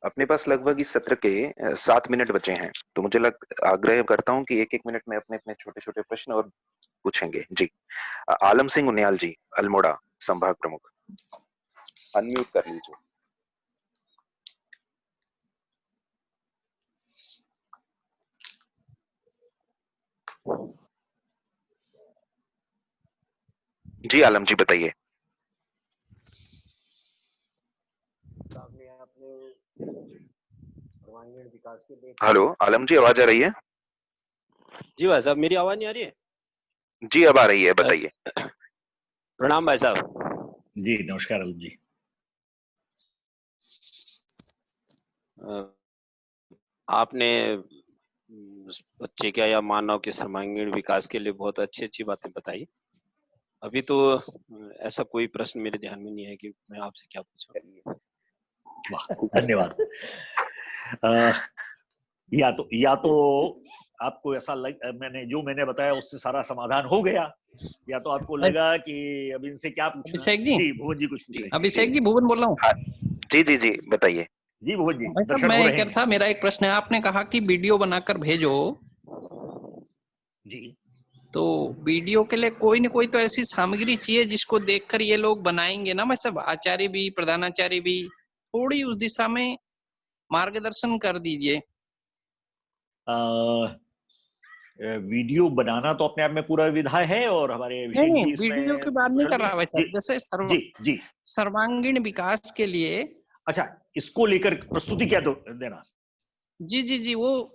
अपने पास लगभग इस सत्र के 7 मिनट बचे हैं, तो मुझे आग्रह करता हूं कि 1-1 मिनट में अपने अपने छोटे छोटे प्रश्न और पूछेंगे जी। आलम सिंह उनियाल जी, अल्मोड़ा संभाग प्रमुख, अनम्यूट कर लीजिए। जी आलम जी बताइए। सर्वांगीण विकास के लिए। हेलो आलम जी, आवाज आ रही है? जी भाई साहब, मेरी आवाज नहीं आ रही है? जी अब आ रही है, बताइए। प्रणाम भाई साहब। जी नमस्कार आलम जी। आपने बच्चे क्या या मानव के सर्वांगीण विकास के लिए बहुत अच्छी अच्छी बातें बताई। अभी तो ऐसा कोई प्रश्न मेरे ध्यान में नहीं है कि मैं आपसे क्या पूछूं। वाह धन्यवाद। या तो आपको ऐसा मैंने बताया उससे सारा समाधान हो गया, या तो आपको लगा कि अब इनसे क्या पूछना। अभिषेक जी, जी भुवन जी कुछ पूछ रहे हैं। अभिषेक जी भुवन बोल रहा हूँ। हाँ, जी जी जी बताइए। जी भुवन जी भाई साहब, दर्शन हो मैं रहे कह हैं। रहा था, मेरा एक प्रश्न है। आपने कहा कि वीडियो बनाकर भेजो, जी तो वीडियो के लिए कोई न कोई तो ऐसी सामग्री चाहिए जिसको देखकर ये लोग बनाएंगे ना। मैं सब आचार्य भी, प्रधानाचार्य भी, थोड़ी उस दिशा में मार्गदर्शन कर दीजिए। वीडियो बनाना तो अपने आप में पूरा विधा है, और हमारे अभिषेक नहीं, जी इसमें वीडियो की बात नहीं कुशल कर भी। रहा भाई जी साहब। जैसे जी जी। सर्वांगीण विकास के लिए, अच्छा, इसको लेकर प्रस्तुति क्या देना? जी जी जी, वो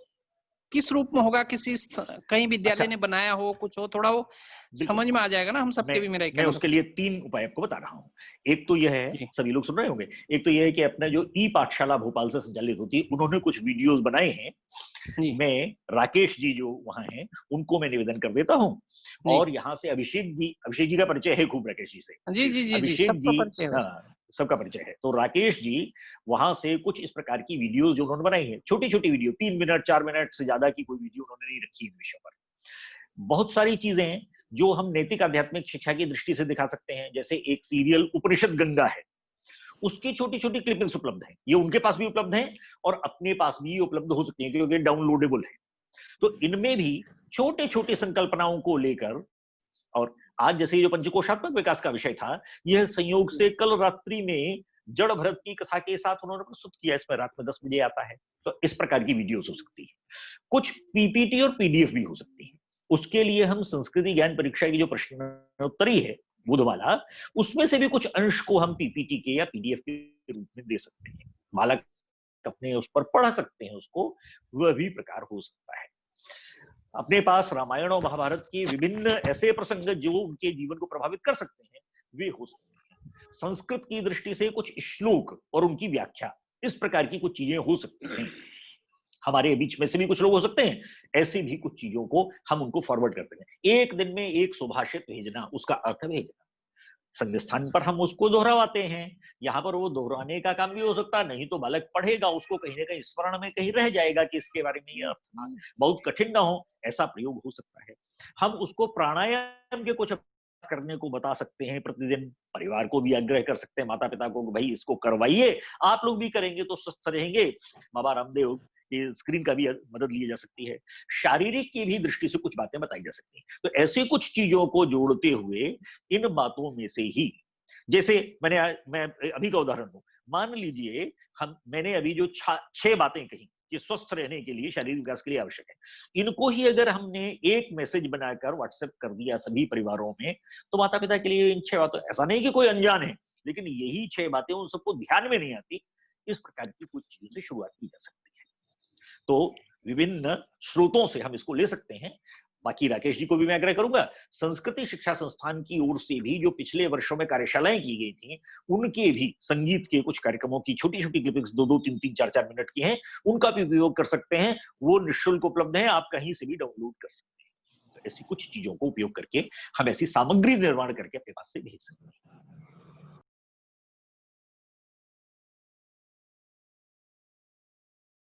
किस रूप में होगा? कहीं विद्यालय अच्छा ने बनाया हो, कुछ हो, थोड़ा वो समझ में आ जाएगा ना हम सबके भी। मेरा मैं उसके लिए 3 उपाय आपको बता रहा हूँ। एक तो यह है, सभी लोग सुन रहे होंगे, एक तो यह है कि अपना जो ई पाठशाला भोपाल से संचालित होती है, उन्होंने कुछ वीडियोस बनाए हैं। मैं राकेश जी जो वहां हैं उनको मैं निवेदन कर देता हूँ, और यहाँ से अभिषेक जी का परिचय है खूब राकेश जी से। जी जी जी जी, अभिषेक सबका जी, परिचय है। हाँ सबका परिचय है। तो राकेश जी वहां से कुछ इस प्रकार की वीडियोस जो उन्होंने बनाई है, छोटी छोटी वीडियो, 3 मिनट 4 मिनट से ज्यादा की कोई वीडियो उन्होंने नहीं रखी इन विषयों पर। बहुत सारी चीजें हैं जो हम नैतिक आध्यात्मिक शिक्षा की दृष्टि से दिखा सकते हैं। जैसे एक सीरियल उपनिषद गंगा है, उसकी छोटी छोटी क्लिपिंग्स उपलब्ध है, ये उनके पास भी उपलब्ध है और अपने पास भी उपलब्ध हो सकती है, क्योंकि डाउनलोडेबल है। तो इनमें भी छोटे छोटे संकल्पनाओं को लेकर, और आज जैसे जो पंचकोशात्मक विकास का विषय था, यह संयोग से कल रात्रि में जड़ भरत की कथा के साथ उन्होंने प्रस्तुत किया। इसमें रात में 10 बजे आता है। तो इस प्रकार की वीडियोस हो सकती है। कुछ पीपीटी और पीडीएफ भी हो सकती है। उसके लिए हम संस्कृति ज्ञान परीक्षा की जो प्रश्नोत्तरी है बुधवाला, उसमें से भी कुछ अंश को हम पीपीटी के या पीडीएफ के रूप में दे सकते हैं। बालक अपने उस पर पढ़ सकते हैं उसको, वह भी प्रकार हो सकता है। अपने पास रामायण और महाभारत के विभिन्न ऐसे प्रसंग जो उनके जीवन को प्रभावित कर सकते हैं, वे हो सकते हैं। संस्कृत की दृष्टि से कुछ श्लोक और उनकी व्याख्या, इस प्रकार की कुछ चीजें हो सकती हैं। हमारे बीच में से भी कुछ लोग हो सकते हैं, ऐसी भी कुछ चीजों को हम उनको फॉरवर्ड करते हैं। एक दिन में एक सुभाषित भेजना, उसका अर्थ भेजना, संग स्थान पर हम उसको दोहरावाते हैं। यहाँ पर वो दोहराने का काम भी हो सकता है, नहीं तो बालक पढ़ेगा, उसको कहीं ना कहीं स्मरण में कहीं रह जाएगा कि इसके बारे में ये अर्थ था, बहुत कठिन ना हो ऐसा प्रयोग हो सकता है। हम उसको प्राणायाम के कुछ करने को बता सकते हैं प्रतिदिन। परिवार को भी आग्रह कर सकते हैं, माता पिता को, भाई इसको करवाइए, आप लोग भी करेंगे तो स्वस्थ रहेंगे। बाबा रामदेव की स्क्रीन का भी मदद ली जा सकती है। शारीरिक की भी दृष्टि से कुछ बातें बताई जा सकती हैं। तो ऐसी कुछ चीजों को जोड़ते हुए इन बातों में से ही, जैसे मैं अभी का उदाहरण दूं, मान लीजिए मैंने अभी जो 6 बातें कही कि स्वस्थ रहने के लिए, शारीरिक विकास के लिए आवश्यक है, इनको ही अगर हमने एक मैसेज बनाकर व्हाट्सएप कर दिया सभी परिवारों में, तो माता पिता के लिए इन 6 बातों, ऐसा नहीं कि कोई अनजान है, लेकिन यही 6 बातें उन सबको ध्यान में नहीं आती। इस प्रकार की कुछ चीजों से शुरुआत की जा सकती है। तो विभिन्न स्रोतों से हम इसको ले सकते हैं। बाकी राकेश जी को भी मैं आग्रह करूंगा, संस्कृति शिक्षा संस्थान की ओर से भी जो पिछले वर्षों में कार्यशालाएं की गई थी, उनके भी संगीत के कुछ कार्यक्रमों की छोटी छोटी क्लिपिंग्स 2-2, 3-3, 4-4 मिनट की हैं, उनका भी उपयोग कर सकते हैं। वो निःशुल्क उपलब्ध है, आप कहीं से भी डाउनलोड कर सकते हैं। तो ऐसी कुछ चीजों को उपयोग करके हम ऐसी सामग्री निर्माण करके अपने पास से भेज सकते हैं।